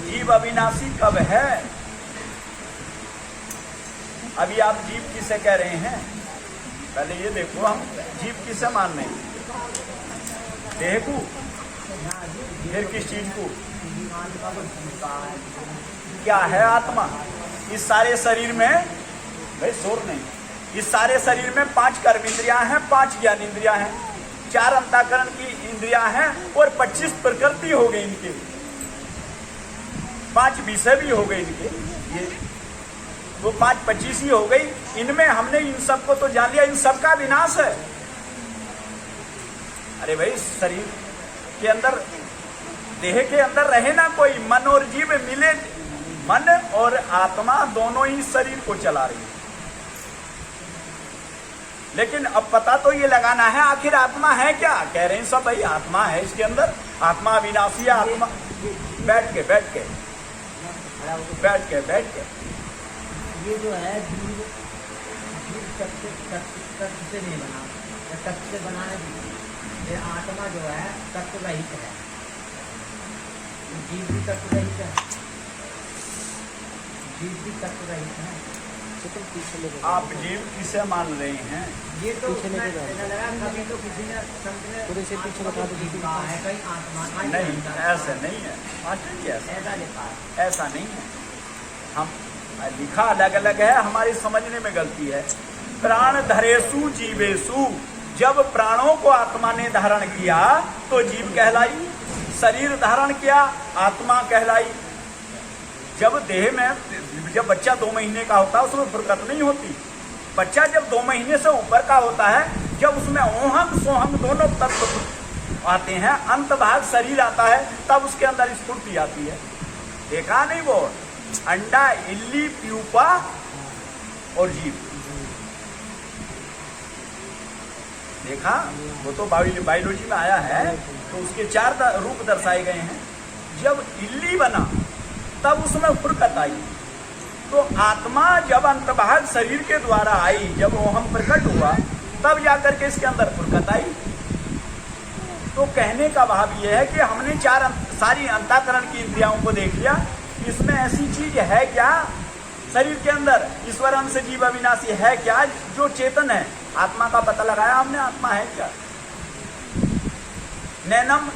जीव अविनाशी कब है? अभी आप जीव किसे कह रहे हैं? पहले ये देखो, हम जीव किसे मान रहे हैं? देह को, फिर किस चीज को? क्या है आत्मा? इस सारे शरीर में, भाई शोर नहीं, इस सारे शरीर में 5 कर्म इंद्रियां हैं, 5 ज्ञान इंद्रियां हैं, 4 अंतःकरण की इंद्रियां हैं और 25 प्रकृति हो गई इनके, 5 विषय भी हो गए इनके। ये वो 5 25 ही हो गई। इनमें हमने इन सबको तो जान लिया, इन सबका विनाश है। अरे भाई शरीर के अंदर, देह के अंदर रहे ना कोई, मन और जीव मिले, मन और आत्मा दोनों ही शरीर को चला रही है। लेकिन अब पता तो ये लगाना है आखिर आत्मा है क्या। कह रहे हैं सब भाई आत्मा है इसके अंदर, आत्मा अविनाशी है, आत्मा। बैठ के ये जो है जीव तत्व से नहीं बना, तत्व से बना है। ये आत्मा जो है तत्व रहित है, जीव भी तत्व रहित है, जीव भी तत्व रहित है। आप जीव किसे मान रहे हैं? ये तो लगा कभी तो किसी ने संत ने कहा है कहीं आत्मा नहीं, ऐसे नहीं है मास्टर जी, ऐसा लिखा है, ऐसा नहीं है। हम लिखा अलग अलग है, हमारी समझने में गलती है। प्राण धरेसु जीवेसु, जब प्राणों को आत्मा ने धारण किया तो जीव कहलाई, शरीर धारण किया आत्मा कहलाई। जब देह में, जब बच्चा 2 महीने का होता है उसमें फुरकत नहीं होती। बच्चा जब 2 महीने से ऊपर का होता है, जब उसमें ओहंग सोहंग दोनों तत्व आते हैं, अंत भाग शरीर आता है, तब उसके अंदर स्फूर्ति आती है। देखा नहीं वो अंडा, इल्ली, प्यूपा और जीव, देखा वो तो बायोलॉजी में आया है। तो उसके 4 रूप दर्शाए गए हैं। जब इल्ली बना तब उसमें फुरकत आई। तो आत्मा जब अंतभाग शरीर के द्वारा आई, जब वो हम प्रकट हुआ, तब जाकर के इसके अंदर फुरकत आई। तो कहने का भाव ये है कि हमने सारी अंतःकरण की इंद्रियाओं को देख लिया, इसमें ऐसी चीज है क्या शरीर के अंदर, ईश्वर अंश जीव अविनाशी है क्या जो चेतन है। आत्मा का पता लगाया हमने, आत्मा है क्या। नैनम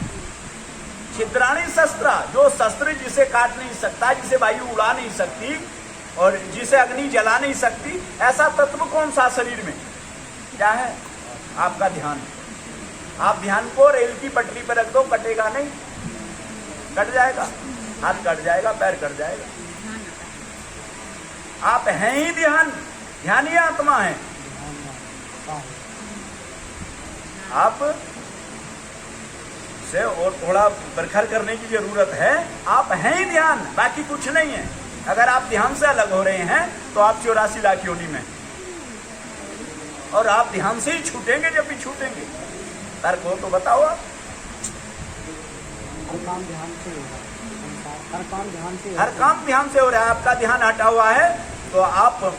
छिद्राणी शस्त्र, जो शस्त्र जिसे काट नहीं सकता, जिसे वायु उड़ा नहीं सकती और जिसे अग्नि जला नहीं सकती, ऐसा तत्व कौन सा शरीर में क्या है? आपका ध्यान। आप ध्यान को रेल की पटरी पर रख दो, कटेगा नहीं, कट जाएगा, हाथ कट जाएगा, पैर कट जाएगा। आप हैं ही ध्यान, ध्यान ही आत्मा है। आप से और थोड़ा बरखर करने की जरूरत है। आप हैं ही ध्यान, बाकी कुछ नहीं है। अगर आप ध्यान से अलग हो रहे हैं तो आप 84 लाख योनि में, और आप ध्यान से ही छूटेंगे जब भी छूटेंगे। तर्क हो तो बताओ आप। हर काम ध्यान से हो रहा है, हर काम ध्यान से, हर काम ध्यान से हो रहा है। आपका ध्यान हटा हुआ है तो आप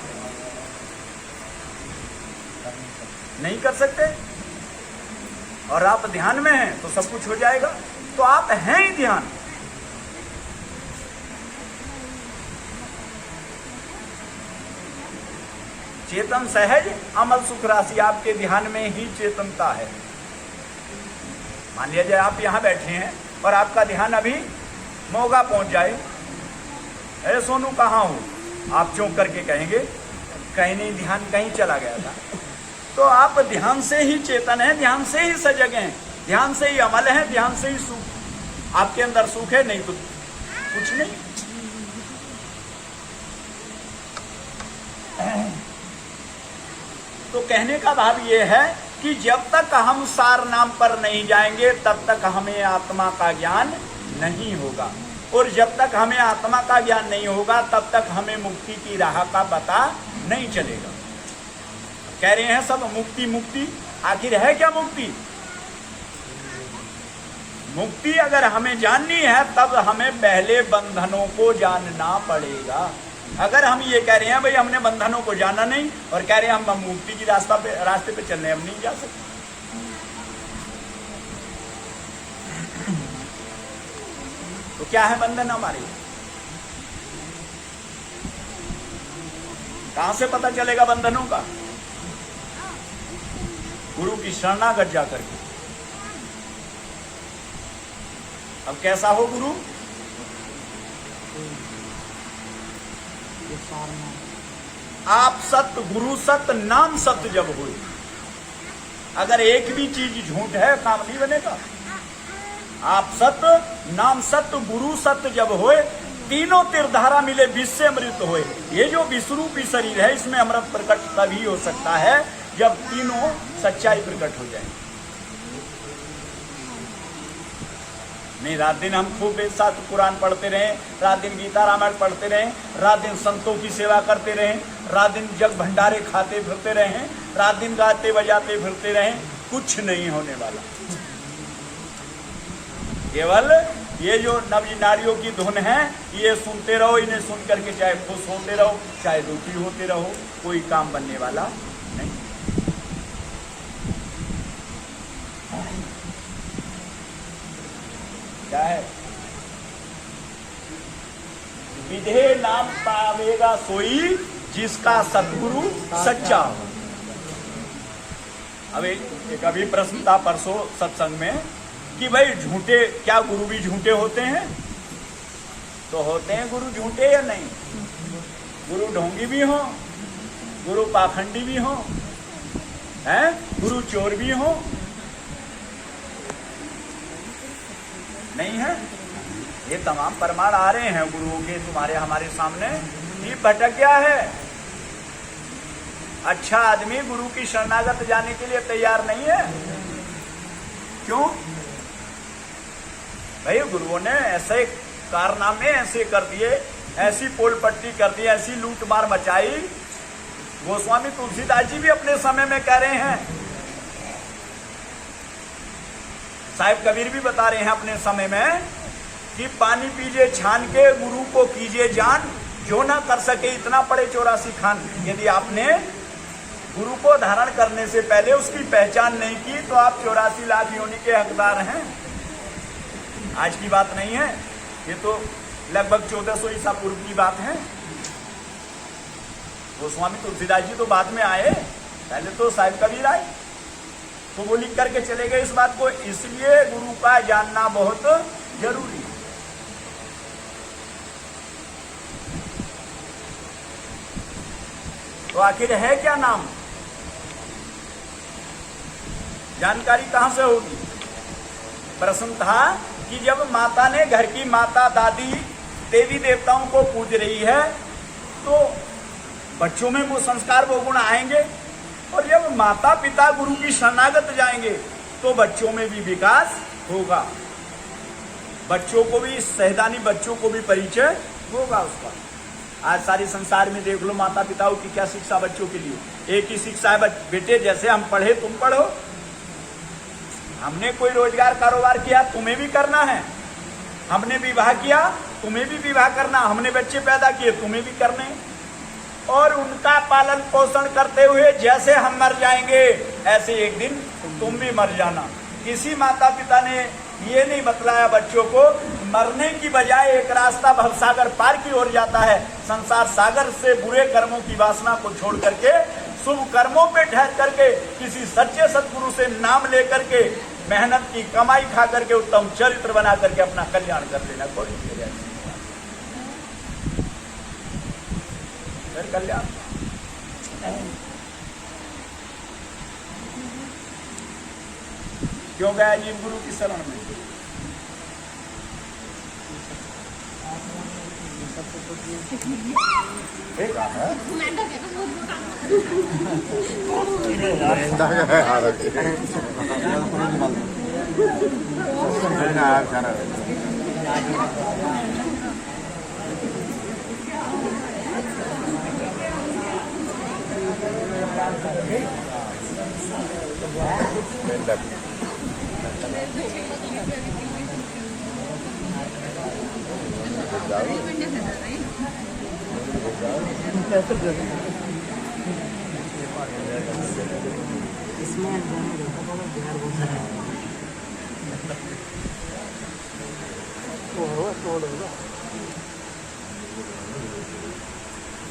नहीं कर सकते, और आप ध्यान में हैं तो सब कुछ हो जाएगा। तो आप हैं ही ध्यान। चेतन सहज अमल सुख राशि, आपके ध्यान में ही चेतनता है। मान लिया जाए आप यहां बैठे हैं और आपका ध्यान अभी मोगा पहुंच जाए, अरे सोनू कहाँ हो, आप चौंक करके कहेंगे कहीं नहीं, ध्यान कहीं चला गया था। तो आप ध्यान से ही चेतन है, ध्यान से ही सजग हैं, ध्यान से ही अमल है, ध्यान से ही सुख। आपके अंदर सुख है, नहीं तो कुछ नहीं। तो कहने का भाव ये है कि जब तक हम सार नाम पर नहीं जाएंगे तब तक हमें आत्मा का ज्ञान नहीं होगा, और जब तक हमें आत्मा का ज्ञान नहीं होगा तब तक हमें मुक्ति की राह का पता नहीं चलेगा। कह रहे हैं सब मुक्ति मुक्ति, आखिर है क्या मुक्ति? मुक्ति अगर हमें जाननी है तब हमें पहले बंधनों को जानना पड़ेगा। अगर हम ये कह रहे हैं भाई हमने बंधनों को जाना नहीं और कह रहे हैं हम मुक्ति की रास्ते पे चलने, हम नहीं जा सकते। तो क्या है बंधन हमारे? कहां से पता चलेगा बंधनों का? गुरु की शरणागत जाकर के। अब कैसा हो गुरु? आप सत्य, गुरु सत्य, नाम सत्य जब हो। अगर एक भी चीज झूठ है काम नहीं बनेगा। आप सत्य, नाम सत्य, गुरु सत्य जब होए, तीनों तीरधारा मिले विष से अमृत होए। ये जो विश्वरूपी शरीर है इसमें अमृत प्रकट तभी हो सकता है जब तीनों सच्चाई प्रकट हो जाए। नहीं, रात दिन हम खूब एक साथ कुरान पढ़ते रहें, रात दिन गीता रामायण पढ़ते रहें, रात दिन संतों की सेवा करते रहें, रात दिन जग भंडारे खाते फिरते रहें, रात दिन गाते बजाते फिरते रहें, कुछ नहीं होने वाला। केवल ये जो नवी नारियों की धुन है, ये सुनते रहो, इन्हें सुन करके चाहे खुश होते रहो चाहे दुखी होते रहो, कोई काम बनने वाला नहीं। क्या है? विधे नाम पावेगा सोई जिसका सतगुरु सच्चा हो। अब एक अभी प्रश्न था परसों सत्संग में कि भाई झूठे, क्या गुरु भी झूठे होते हैं? तो होते हैं गुरु झूठे या नहीं? गुरु ढोंगी भी हो, गुरु पाखंडी भी हो, हैं? गुरु चोर भी हो, नहीं है? ये तमाम प्रमाण आ रहे हैं गुरुओं के तुम्हारे हमारे सामने। ये भटक गया है। अच्छा आदमी गुरु की शरणागत जाने के लिए तैयार नहीं है। क्यों? भाई गुरुओं ने ऐसे कारनामे ऐसे कर दिए, ऐसी पोल पट्टी कर दी, ऐसी लूट मार मचाई। गोस्वामी तुलसीदास जी भी अपने समय में कह रहे हैं, साहिब कबीर भी बता रहे हैं अपने समय में कि पानी पीजिए छान के, गुरु को कीजिए जान, जो ना कर सके इतना पड़े 84 खान। यदि आपने गुरु को धारण करने से पहले उसकी पहचान नहीं की तो आप 84 लाख योनि के हकदार हैं। आज की बात नहीं है, ये तो लगभग 1400 ईसा पूर्व की बात है। गोस्वामी तुलसीदास जी तो बाद में आए, पहले तो साहिब कबीर आए, तो वो लिख करके चले गए इस बात को। इसलिए गुरु का जानना बहुत जरूरी है। तो आखिर है क्या नाम? जानकारी कहां से होगी? प्रश्न था कि जब माता ने, घर की माता दादी देवी देवताओं को पूज रही है तो बच्चों में वो संस्कार वो गुण आएंगे, और जब माता पिता गुरु की शरणागत जाएंगे तो बच्चों में भी विकास होगा, बच्चों को भी, सहदानी बच्चों को भी परिचय होगा उसका। आज सारे संसार में देख लो माता पिताओं की क्या शिक्षा बच्चों के लिए। एक ही शिक्षा है, बेटे जैसे हम पढ़े तुम पढ़ो, हमने कोई रोजगार कारोबार किया तुम्हें भी करना है, हमने विवाह किया तुम्हें भी विवाह करना, हमने बच्चे पैदा किए तुम्हें भी करने, और उनका पालन पोषण करते हुए जैसे हम मर जाएंगे ऐसे एक दिन तुम भी मर जाना। किसी माता पिता ने ये नहीं बतलाया बच्चों को मरने की बजाय एक रास्ता भवसागर पार की ओर जाता है। संसार सागर से बुरे कर्मों की वासना को छोड़ करके शुभ कर्मों पे ठहर करके किसी सच्चे सतगुरु से नाम लेकर के मेहनत की कमाई खा करके उत्तम चरित्र बना करके अपना कल्याण कर लेना, कोई फिर कल्याण। क्यों गया जी गुरु की शरण में?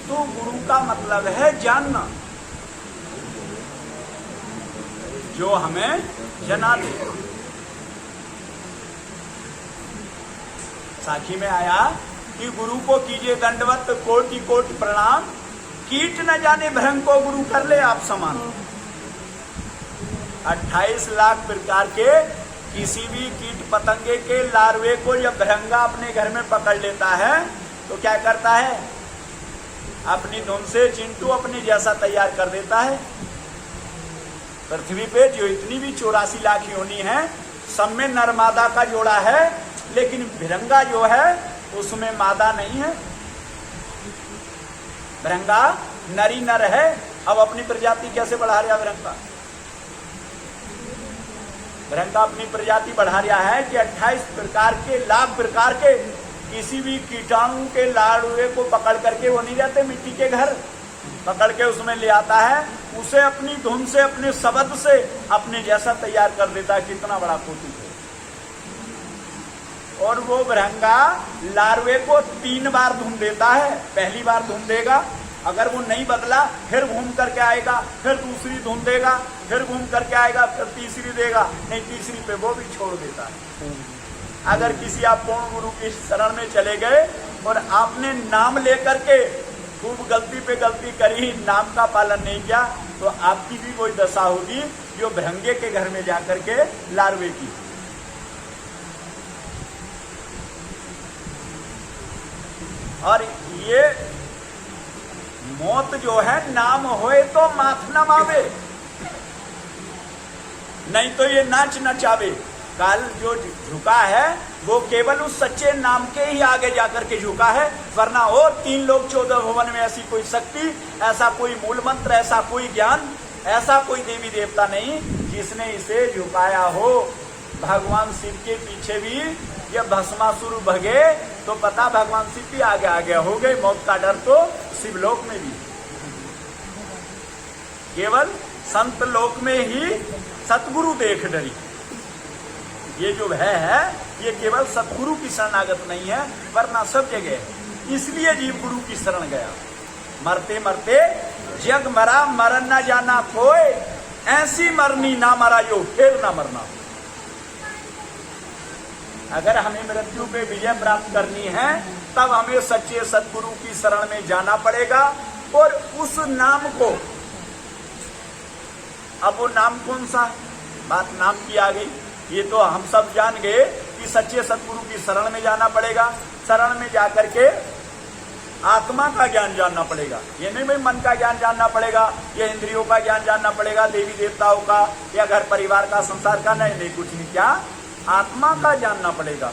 तो गुरु का मतलब है जानना, जो हमें जना दे। साखी में आया कि गुरु को कीजिए दंडवत कोटि कोटि प्रणाम, कीट न जाने भ्रंग को गुरु कर ले आप समान। 28 लाख प्रकार के किसी भी कीट पतंगे के लार्वे को जब भ्रंगा अपने घर में पकड़ लेता है तो क्या करता है? अपनी धुन से चिंटू अपने जैसा तैयार कर देता है। पृथ्वी पे जो इतनी भी 84 लाख योनि है, सब में नर मादा का जोड़ा है, लेकिन भिरंगा जो है उसमें मादा नहीं है, भिरंगा नरी नर है। अब अपनी प्रजाति कैसे बढ़ा रहा भिरंगा? भिरंगा अपनी प्रजाति बढ़ा रहा है कि 28 प्रकार के, लाख प्रकार के किसी भी कीटाणु के लाड़ुए को पकड़ करके, वो नहीं रहते मिट्टी के घर, पकड़ के उसमें ले आता है, उसे अपनी धुन से, अपने शब्द से अपने जैसा तैयार कर देता है। कितना बड़ा कौतुक है। और वो भिरंगा लार्वे को 3 बार धुन देता है। पहली बार धुन देगा, अगर वो नहीं बदला फिर घूम करके आएगा, फिर दूसरी धुन देगा, फिर घूम करके आएगा, फिर तीसरी देगा, नहीं तीसरी पे वो भी छोड़ देता है। अगर किसी आप पूर्ण गुरु की शरण में चले गए और आपने नाम लेकर के खूब गलती पे गलती करी, नाम का पालन नहीं किया, तो आपकी भी वही दशा होगी जो भिरंगे के घर में जाकर के लार्वे की। और ये मौत जो है, नाम होए तो माथ नमावे, नहीं तो ये नाच नचावे। काल जो झुका है वो केवल उस सच्चे नाम के ही आगे जाकर के झुका है, वरना और 3 लोग 14 भवन में ऐसी कोई शक्ति, ऐसा कोई मूल मंत्र, ऐसा कोई ज्ञान, ऐसा कोई देवी देवता नहीं जिसने इसे झुकाया हो। भगवान शिव के पीछे भी जब भस्मासुर भगे तो पता भगवान शिव भी आगे आगे हो गए। मौत का डर तो शिवलोक में भी, केवल संत लोक में ही सतगुरु देख डरी। ये जो भय है ये केवल सतगुरु की शरणागत नहीं है, वरना सब जगह। इसलिए जीव गुरु की शरण गया। मरते मरते जग मरा, मरन न जाना कोई, ऐसी मरनी ना मरा जो फिर ना मरना। अगर हमें मृत्यु पे विजय प्राप्त करनी है तब हमें सच्चे सतगुरु की शरण में जाना पड़ेगा। और उस नाम को, अब वो नाम कौन सा, बात नाम की आ गई। ये तो हम सब जान गए कि सच्चे सतगुरु की शरण में जाना पड़ेगा। शरण में जाकर के आत्मा का ज्ञान जानना पड़ेगा। ये नहीं भाई मन का ज्ञान जानना पड़ेगा, या इंद्रियों का ज्ञान जानना पड़ेगा, देवी देवताओं का या घर परिवार का, संसार का, नहीं नहीं कुछ नहीं। क्या आत्मा का जानना पड़ेगा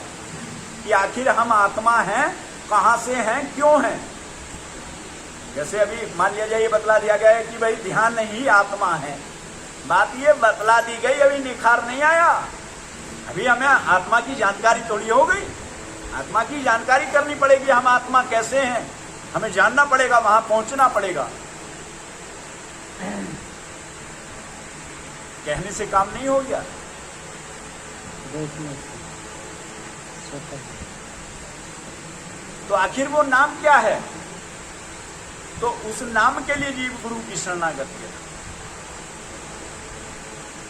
कि आखिर हम आत्मा हैं, कहां से हैं, क्यों हैं। जैसे अभी मान लिया जाए ये बतला दिया गया है कि भाई ध्यान ही आत्मा है, बात ये बतला दी गई, अभी निखार नहीं आया। अभी हमें आत्मा की जानकारी थोड़ी हो गई, आत्मा की जानकारी करनी पड़ेगी। हम आत्मा कैसे हैं हमें जानना पड़ेगा, वहां पहुंचना पड़ेगा। कहने से काम नहीं हो गया। तो आखिर वो नाम क्या है? तो उस नाम के लिए जीव गुरु की शरणागत है।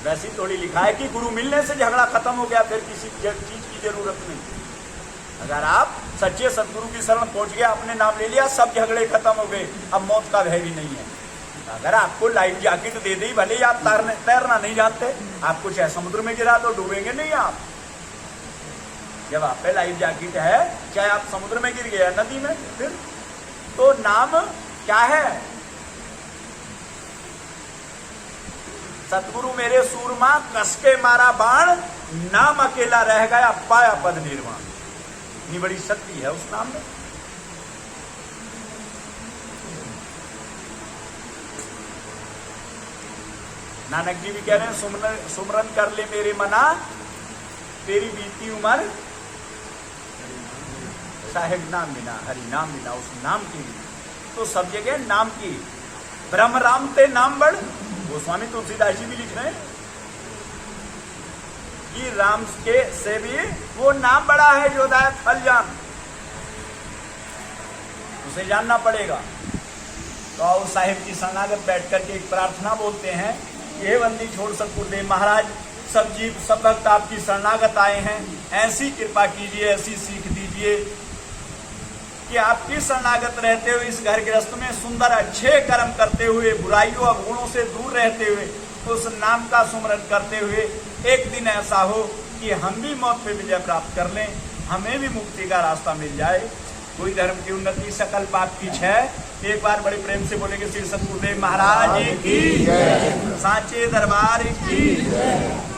वैसे थोड़ी लिखा है कि गुरु मिलने से झगड़ा खत्म हो गया, फिर किसी चीज की जरूरत नहीं। अगर आप सच्चे सतगुरु की शरण पहुंच गया, अपने नाम ले लिया, सब झगड़े खत्म हो गए, अब मौत का भय भी नहीं है। अगर आपको लाइफ जैकेट दे दी, भले ही आप तैरना नहीं जानते, आपको चाहे समुद्र में गिरा तो डूबेंगे नहीं आप। जब आप पे लाइफ जैकेट है, चाहे आप समुद्र में गिर गया, नदी में, फिर तो नाम क्या है? सतगुरु मेरे सूरमा कसके मारा बाण, नाम अकेला रह गया पाया पद निर्वाण। इतनी बड़ी शक्ति है उस नाम में। नानक जी भी कह रहे हैं, सुमरन कर ले मेरे मना, तेरी बीती उम्र साहेब नाम बिना, हरि नाम बिना, उस नाम की बिना। तो सब जगह नाम की। ब्रह्म राम ते नाम बढ़, गोस्वामी तुलसीदास जी भी लिख रहे हैं कि राम के से भी वो नाम बड़ा है जो दायक फल जान, उसे जानना पड़ेगा। तो आओ साहिब की शरणागत बैठ करके एक प्रार्थना बोलते हैं, ये बंदी छोड़ सतगुरुदेव महाराज, सब जीव सब भक्त आपकी शरणागत आए हैं, ऐसी कृपा कीजिए, ऐसी सीख दीजिए कि आपकी शरणागत रहते हुए इस घर गृहस्थ में सुंदर अच्छे कर्म करते हुए, बुराइयों और गुणों से दूर रहते हुए, उस नाम का सुमरन करते हुए एक दिन ऐसा हो कि हम भी मौत पे विजय प्राप्त कर लें, हमें भी मुक्ति का रास्ता मिल जाए। कोई धर्म की उन्नति सकल पाप की है। एक बार बड़े प्रेम से बोलेंगे श्री सतगुरुदेव महाराज की जय, सांचे दरबार की जय।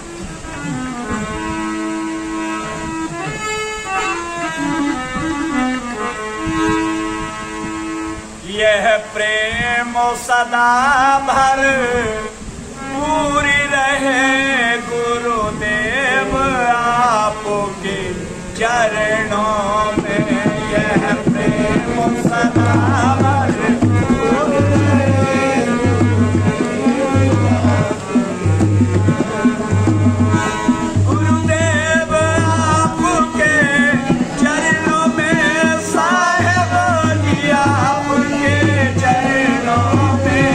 यह प्रेम सदा भर पूरी रहे गुरुदेव आपके चरणों में। यह प्रेम सदा भर पूरी रहे गुरुदेव आपके चरणों में। साहेब जी आपके चरणों में।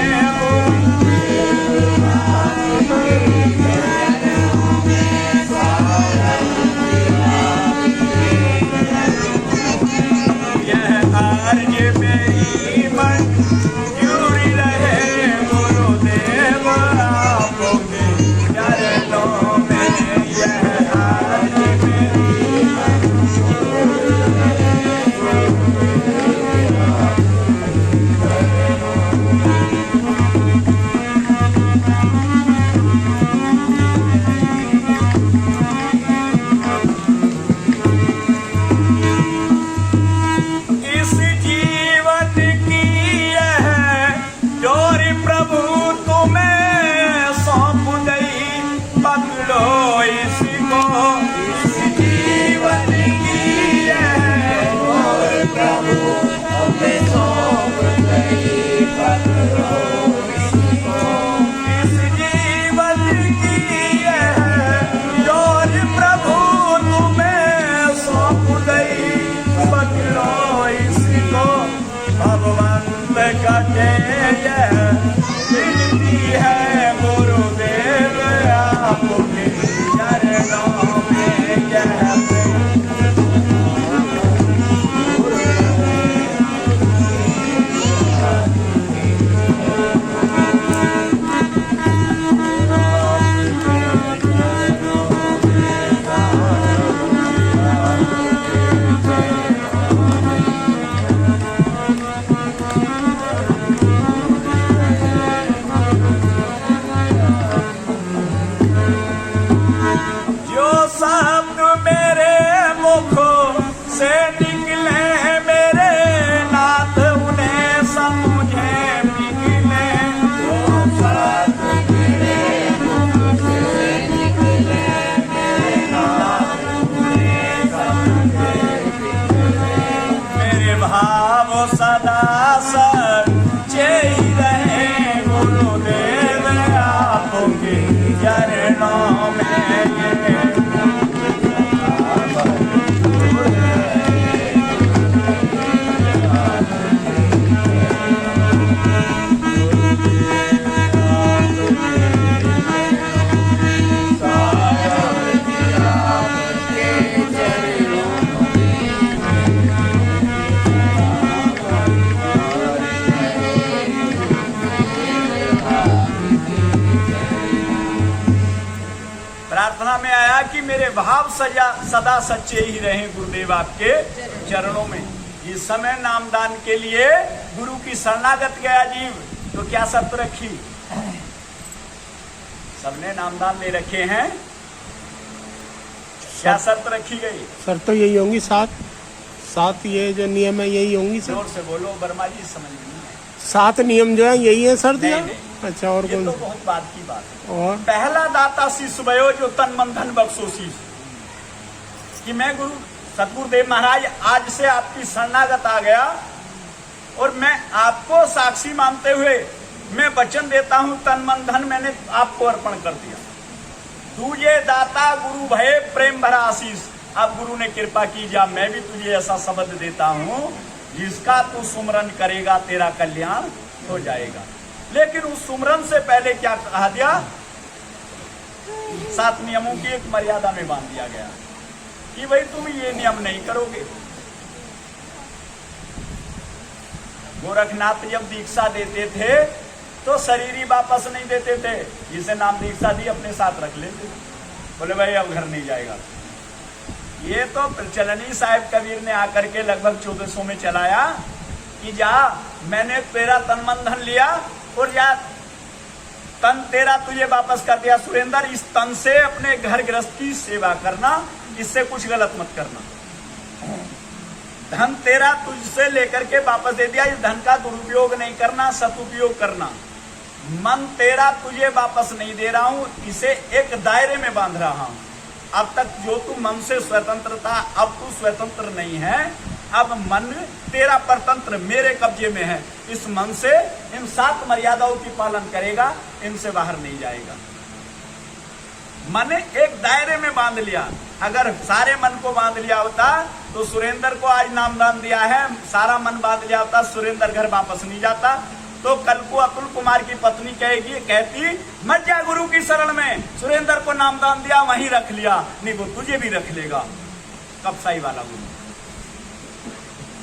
यह अर्ज मेरी मंजूरी रहे गुरुदेव आपके चरणों में। यह अर्ज मेरी इस जीवन की यह डोरी प्रभु तुम्हें सौंप गई, पकड़ो इसको। इस जीवन की यह डोरी प्रभु तुम्हें सौंप गई, पकड़ो इसको। इस जीवन की यह डोरी प्रभु तुम्हें सौंप गई, पकड़ो इसको। भगवंत का यह विनती है गुरुदेव आपके चरणों में। यह जो शब्द मेरे मुखों से निकले मेरे नाथ उन्हें समझे निकले। जो शब्द मेरे मुख से निकले मेरे नाथ उन्हें समझे निकले। मेरे भाव सदा सच्चे ही रहे गुरुदेव आपके चरणों में। प्रार्थना में आया कि मेरे भाव सदा सच्चे ही रहें गुरुदेव आपके चरणों में। इस समय नामदान के लिए गुरु की शरणागत गया जीव तो क्या शर्त रखी? सबने नामदान ले रखे हैं, क्या शर्त रखी गई? शर्त तो यही होंगी, सात ये जो नियम है यही होंगी सर। जोर से बोलो, वर्मा जी समझ नहीं है। 7 नियम जो है यही है सर। नहीं, नहीं। अच्छा, और ये कौन? तो बहुत बात की बात है। और पहला दाता शिष्य भयो जो तन मन धन बख्शो शीश, कि मैं गुरु सतगुरुदेव महाराज आज से आपकी शरणागत आ गया और मैं आपको साक्षी मानते हुए मैं वचन देता हूं, तन मन धन मैंने आपको अर्पण कर दिया। तुझे दाता गुरु भये प्रेम भरा आशीष। अब गुरु ने कृपा की, जा मैं भी तुझे ऐसा शब्द देता हूं जिसका तू सुमरन करेगा तेरा कल्याण हो जाएगा। लेकिन उस सुमरन से पहले क्या कहा दिया? 7 नियमों की एक मर्यादा में बांध दिया गया कि भाई तुम ये नियम नहीं करोगे। गोरखनाथ जब दीक्षा देते थे तो शरीर ही वापस नहीं देते थे, जिसे नाम दीक्षा दी अपने साथ रख लेते, बोले भाई अब घर नहीं जाएगा। ये तो चलनी साहिब कबीर ने आकर के लगभग 1400 में चलाया कि जा मैंने तेरा तन मन धन लिया और या तन तेरा तुझे वापस कर दिया। सुरेंद्र, इस तन से अपने घर गृहस्थ की सेवा करना, इससे कुछ गलत मत करना। धन तेरा तुझसे लेकर के वापस दे दिया। इस धन का दुरुपयोग नहीं करना, सदुपयोग करना। मन तेरा तुझे वापस नहीं दे रहा हूं, इसे एक दायरे में बांध रहा हूं। अब तक जो तू मन से स्वतंत्र था, अब तू स्वतंत्र नहीं है। अब मन तेरा परतंत्र मेरे कब्जे में है। इस मन से इन 7 मर्यादाओं की पालन करेगा, इनसे बाहर नहीं जाएगा। मन एक दायरे में बांध लिया। अगर सारे मन को बांध लिया होता तो सुरेंद्र को आज नामदान दिया है, सारा मन बांध लिया होता, सुरेंद्र घर वापस नहीं जाता। तो कल को अतुल कुमार की पत्नी कहती मत जा गुरु की शरण में, सुरेंद्र को नामदान दिया वहीं रख लिया, नहीं वो तुझे भी रख लेगा कपसाई वाला गुरु।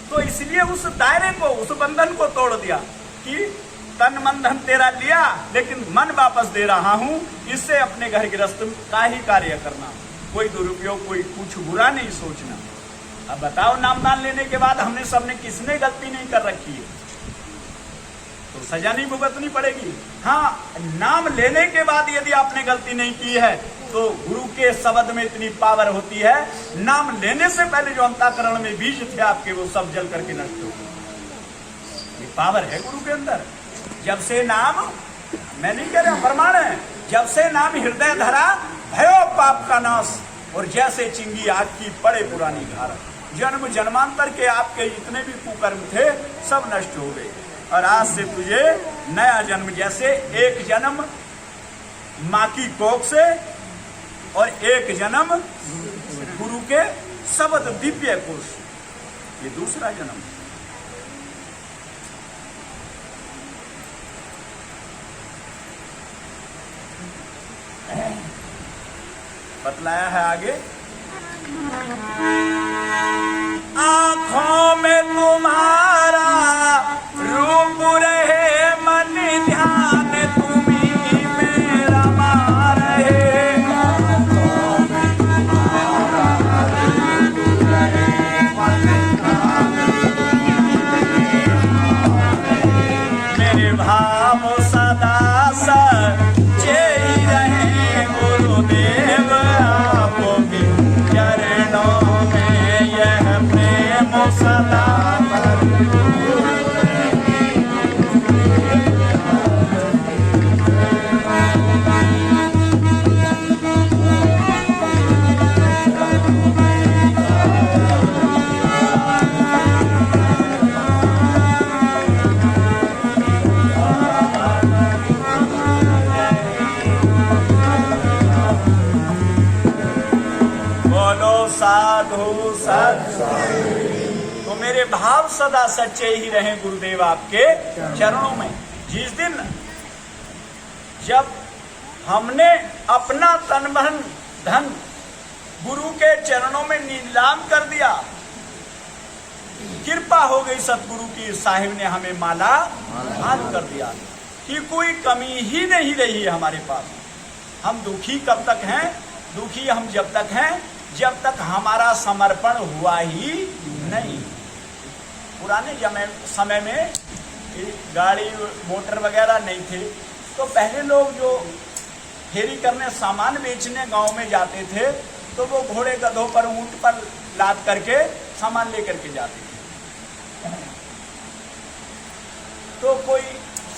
तो इसलिए उस दायरे को, उस बंधन को तोड़ दिया कि तन मन धन तेरा लिया, लेकिन मन वापस दे रहा हूं, इससे अपने घर गृहस्थ का ही कार्य करना, कोई दुरुपयोग, कोई कुछ बुरा नहीं सोचना। अब बताओ, नामदान लेने के बाद हमने सबने किसने गलती नहीं कर रखी है, तो सजा नहीं भुगतनी पड़ेगी। हाँ, नाम लेने के बाद यदि आपने गलती नहीं की है तो गुरु के शब्द में इतनी पावर होती है, नाम लेने से पहले जो अंतःकरण में बीज थे आपके, वो सब जल करके नष्ट हो गए। ये पावर है गुरु के अंदर। जब से नाम, मैं नहीं कह रहा, प्रमाण है, जब से नाम हृदय धरा भयो पाप का नाश, और जैसे चिंगी आग की पड़े पुरानी धारा। जन्म जन्मांतर के आपके जितने भी कुकर्म थे सब नष्ट हो गए, और आज से तुझे नया जन्म, जैसे एक जन्म माँ की कोख से और एक जन्म गुरु के शब्द दिव्य कोश, ये दूसरा जन्म। बतलाया है आगे, आंखों में तुम्हारा रूप रहे, मन ध्यान तुम्हीं में रमा रहे। मेरे भाव सदा सच्चे ही रहे, गुरुदेव आपके चरणों में यह प्रेम सदा साधु सत। तो मेरे भाव सदा सच्चे ही रहे गुरुदेव आपके चरणों में। जिस दिन जब हमने अपना तन मन धन गुरु के चरणों में नीलाम कर दिया, कृपा हो गई सतगुरु की, साहिब ने हमें माला माल कर दिया कि कोई कमी ही नहीं रही है हमारे पास। हम दुखी कब तक हैं? दुखी हम जब तक हैं जब तक हमारा समर्पण हुआ ही नहीं। पुराने समय में गाड़ी मोटर वगैरह नहीं थे, तो पहले लोग जो फेरी करने, सामान बेचने गांव में जाते थे, तो वो घोड़े गधों पर, ऊंट पर लाद करके सामान लेकर के जाते थे। तो कोई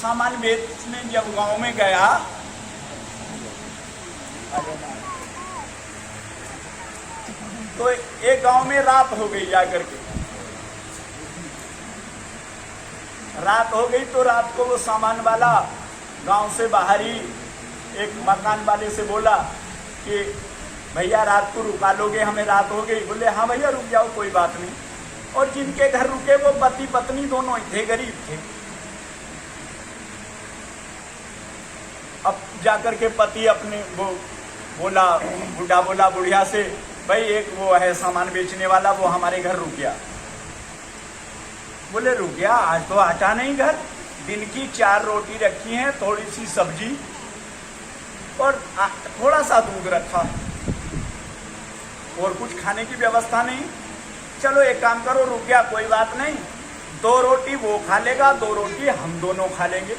सामान बेचने जब गांव में गया, तो एक गांव में रात हो गई, जाकर के रात हो गई। तो रात को वो सामान वाला गांव से बाहर ही एक मकान वाले से बोला कि भैया रात को रुका लोगे, हमें रात हो गई। बोले हाँ भैया रुक जाओ, कोई बात नहीं। और जिनके घर रुके वो पति पत्नी दोनों ही थे, गरीब थे। अब जाकर के पति अपने वो बोला, बुढ़ा बोला बुढ़िया से, भाई एक वो है सामान बेचने वाला, वो हमारे घर रुक गया। बोले रुक गया? आज तो आटा नहीं घर, दिन की 4 रोटी रखी है, थोड़ी सी सब्जी और थोड़ा सा दूध रखा, और कुछ खाने की व्यवस्था नहीं। चलो एक काम करो, रुक गया कोई बात नहीं, 2 रोटी वो खा लेगा, 2 रोटी हम दोनों खा लेंगे।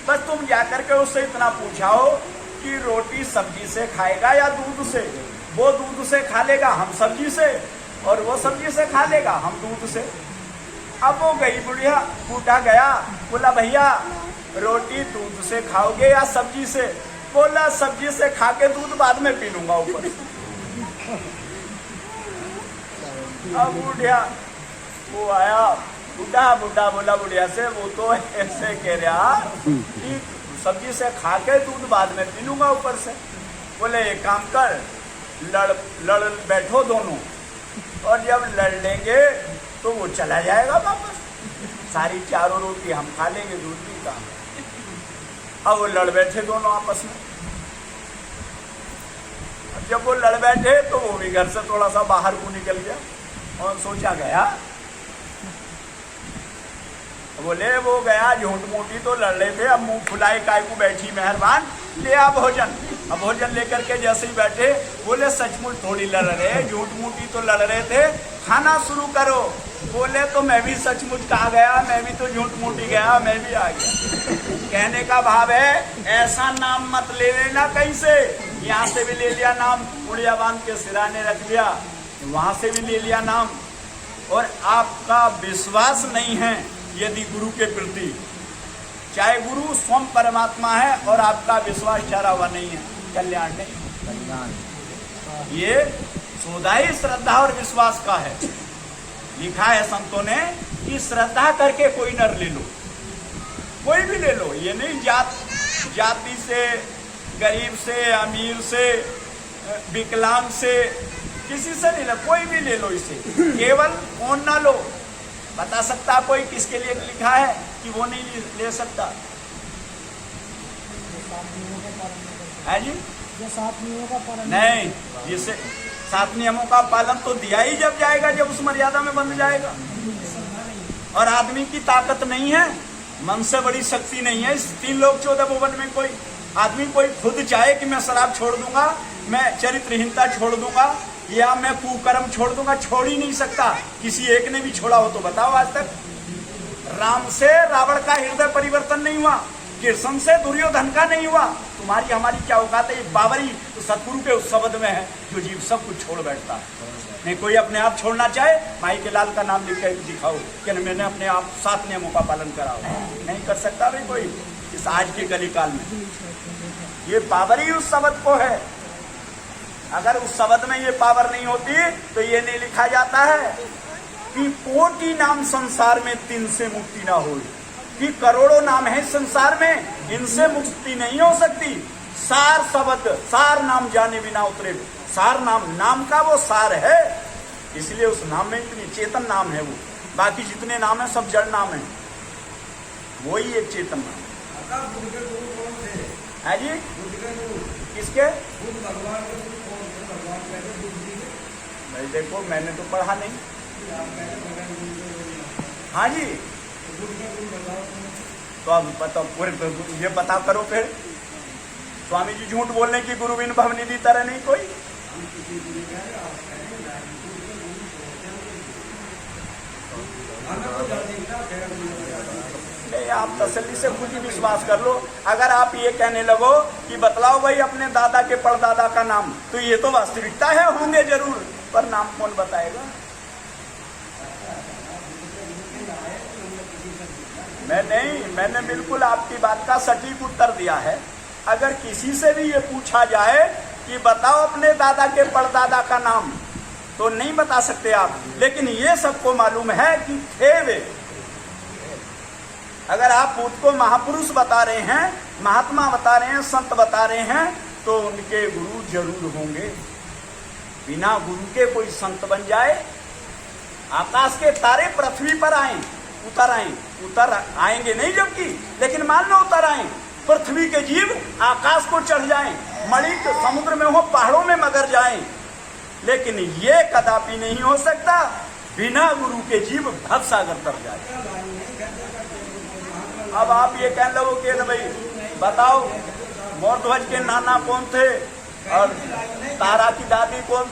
बस तुम जाकर के उससे इतना पूछाओ कि रोटी सब्जी से खाएगा या दूध से। वो दूध से खा लेगा, हम सब्जी से, और वो सब्जी से खा लेगा, हम दूध से। अब वो गई बुढ़िया, बूढ़ा गया, बोला भैया रोटी दूध से खाओगे या सब्जी से? बोला सब्जी से खा के दूध बाद में पी लूंगा ऊपर। अब बुढ़िया वो आया, बुढ़ा बोला बुढ़िया से, वो तो ऐसे कह रहा कि सब्जी से खा के दूध बाद में पी लूंगा ऊपर से। बोले एक काम कर, लड़ बैठो दोनों, और जब लड़ लेंगे तो वो चला जाएगा वापस, सारी चारों रोटी हम खा लेंगे, दूध भी का। अब वो लड़ बैठे दोनों आपस में। अब जब वो लड़ बैठे तो वो भी घर से थोड़ा सा बाहर को निकल गया और सोचा गया, बोले वो गया, झूठ मूठी तो लड़ रहे थे, अब मुंह फुलाए काय को बैठी मेहरबान, ले आ भोजन। अब भोजन लेकर के जैसे ही बैठे, बोले सचमुच थोड़ी लड़ रहे, झूठ मूठी तो लड़ रहे थे, खाना शुरू करो। बोले तो मैं भी सचमुच कहा गया, मैं भी तो झूठ मूठी गया, मैं भी आ गया। कहने का भाव है ऐसा नाम मत ले लेना कहीं से, यहाँ से भी ले लिया नाम, उड़िया बांध के सिराने रख लिया, वहां से भी ले लिया नाम, और आपका विश्वास नहीं है यदि गुरु के प्रति, चाहे गुरु स्वयं परमात्मा है और आपका विश्वास ठहरा हुआ नहीं है, कल्याण नहीं। ये सौदा ही श्रद्धा और विश्वास का है। लिखा है संतों ने कि श्रद्धा करके कोई नर ले लो, कोई भी ले लो, ये नहीं जाति से, गरीब से, अमीर से, विकलांग से, किसी से नहीं लो, कोई भी ले लो इसे, केवल कौन ना लो। बता सकता कोई किसके लिए लिखा है कि वो नहीं ले सकता? है जी? ये 7 नियमों का पालन नहीं, जिसे 7 नियमों का पालन तो दिया ही जब जाएगा, जब उस मर्यादा में बंध जाएगा। और आदमी की ताकत नहीं है, मन से बड़ी शक्ति नहीं है। इस 3 लोक 14 भुवन में कोई आदमी कोई खुद चाहे कि मैं शराब छोड़ दूंगा, मैं चरित्रहीनता छोड़ दूंगा, या मैं कुकर्म छोड़ दूंगा, छोड़ ही नहीं सकता। किसी एक ने भी छोड़ा हो तो बताओ आज तक। राम से रावण का हृदय परिवर्तन नहीं हुआ, कृष्ण से दुर्योधन का नहीं हुआ। तुम्हारी हमारी क्या औकात है? बाबरी तो सतगुरु के उस शब्द में है जो जीव सब कुछ छोड़ बैठता है। नहीं कोई अपने आप छोड़ना चाहे, माई के लाल का नाम लिख के दिखाओ कि मैंने अपने आप 7 नियमों का पालन करा हो। नहीं कर सकता भाई कोई इस आज के कली काल में। ये पावर ही उस शब्द को है। अगर उस शब्द में ये पावर नहीं होती तो ये नहीं लिखा जाता है कि कोटि नाम संसार में 3 से मुक्ति ना हो, कि करोड़ों नाम है संसार में, इनसे मुक्ति नहीं हो सकती। सार शब्द, सार नाम जाने बिना उतरे। सार नाम का वो सार है, इसलिए उस नाम में इतनी चेतन नाम है वो। बाकी जितने नाम है सब जड़ नाम है, वही एक चेतन नाम है जी। किसके? भाई देखो मैंने तो पढ़ा नहीं। हाँ जी, तो अब बताओ, पूरे ये बता करो फिर। स्वामी जी झूठ बोलने की गुरु बिन भवनिधि तरह नहीं कोई। नहीं, आप तसल्ली से खुद ही विश्वास कर लो। अगर आप ये कहने लगो कि बतलाओ भाई अपने दादा के परदादा का नाम, तो ये तो वास्तविकता है, होंगे जरूर, पर नाम कौन बताएगा? मैंने बिल्कुल आपकी बात का सटीक उत्तर दिया है। अगर किसी से भी ये पूछा जाए कि बताओ अपने दादा के परदादा का नाम, तो नहीं बता सकते आप, लेकिन ये सबको मालूम है कि थे वे। अगर आप खुद को महापुरुष बता रहे हैं, महात्मा बता रहे हैं, संत बता रहे हैं, तो उनके गुरु जरूर होंगे। बिना गुरु के कोई संत बन जाए? आकाश के तारे पृथ्वी पर आए, उतर आएंगे नहीं जबकि, लेकिन मान लो उतर आए। पृथ्वी के जीव आकाश को चढ़ जाएं, मणिक समुद्र में हो, पहाड़ों में मगर जाएं, लेकिन ये कदापि नहीं हो सकता बिना गुरु के जीव भव सागर तर जाए। अब आप ये कह लो कि भाई बताओ मोरध्वज के नाना कौन थे और तारा की दादी कौन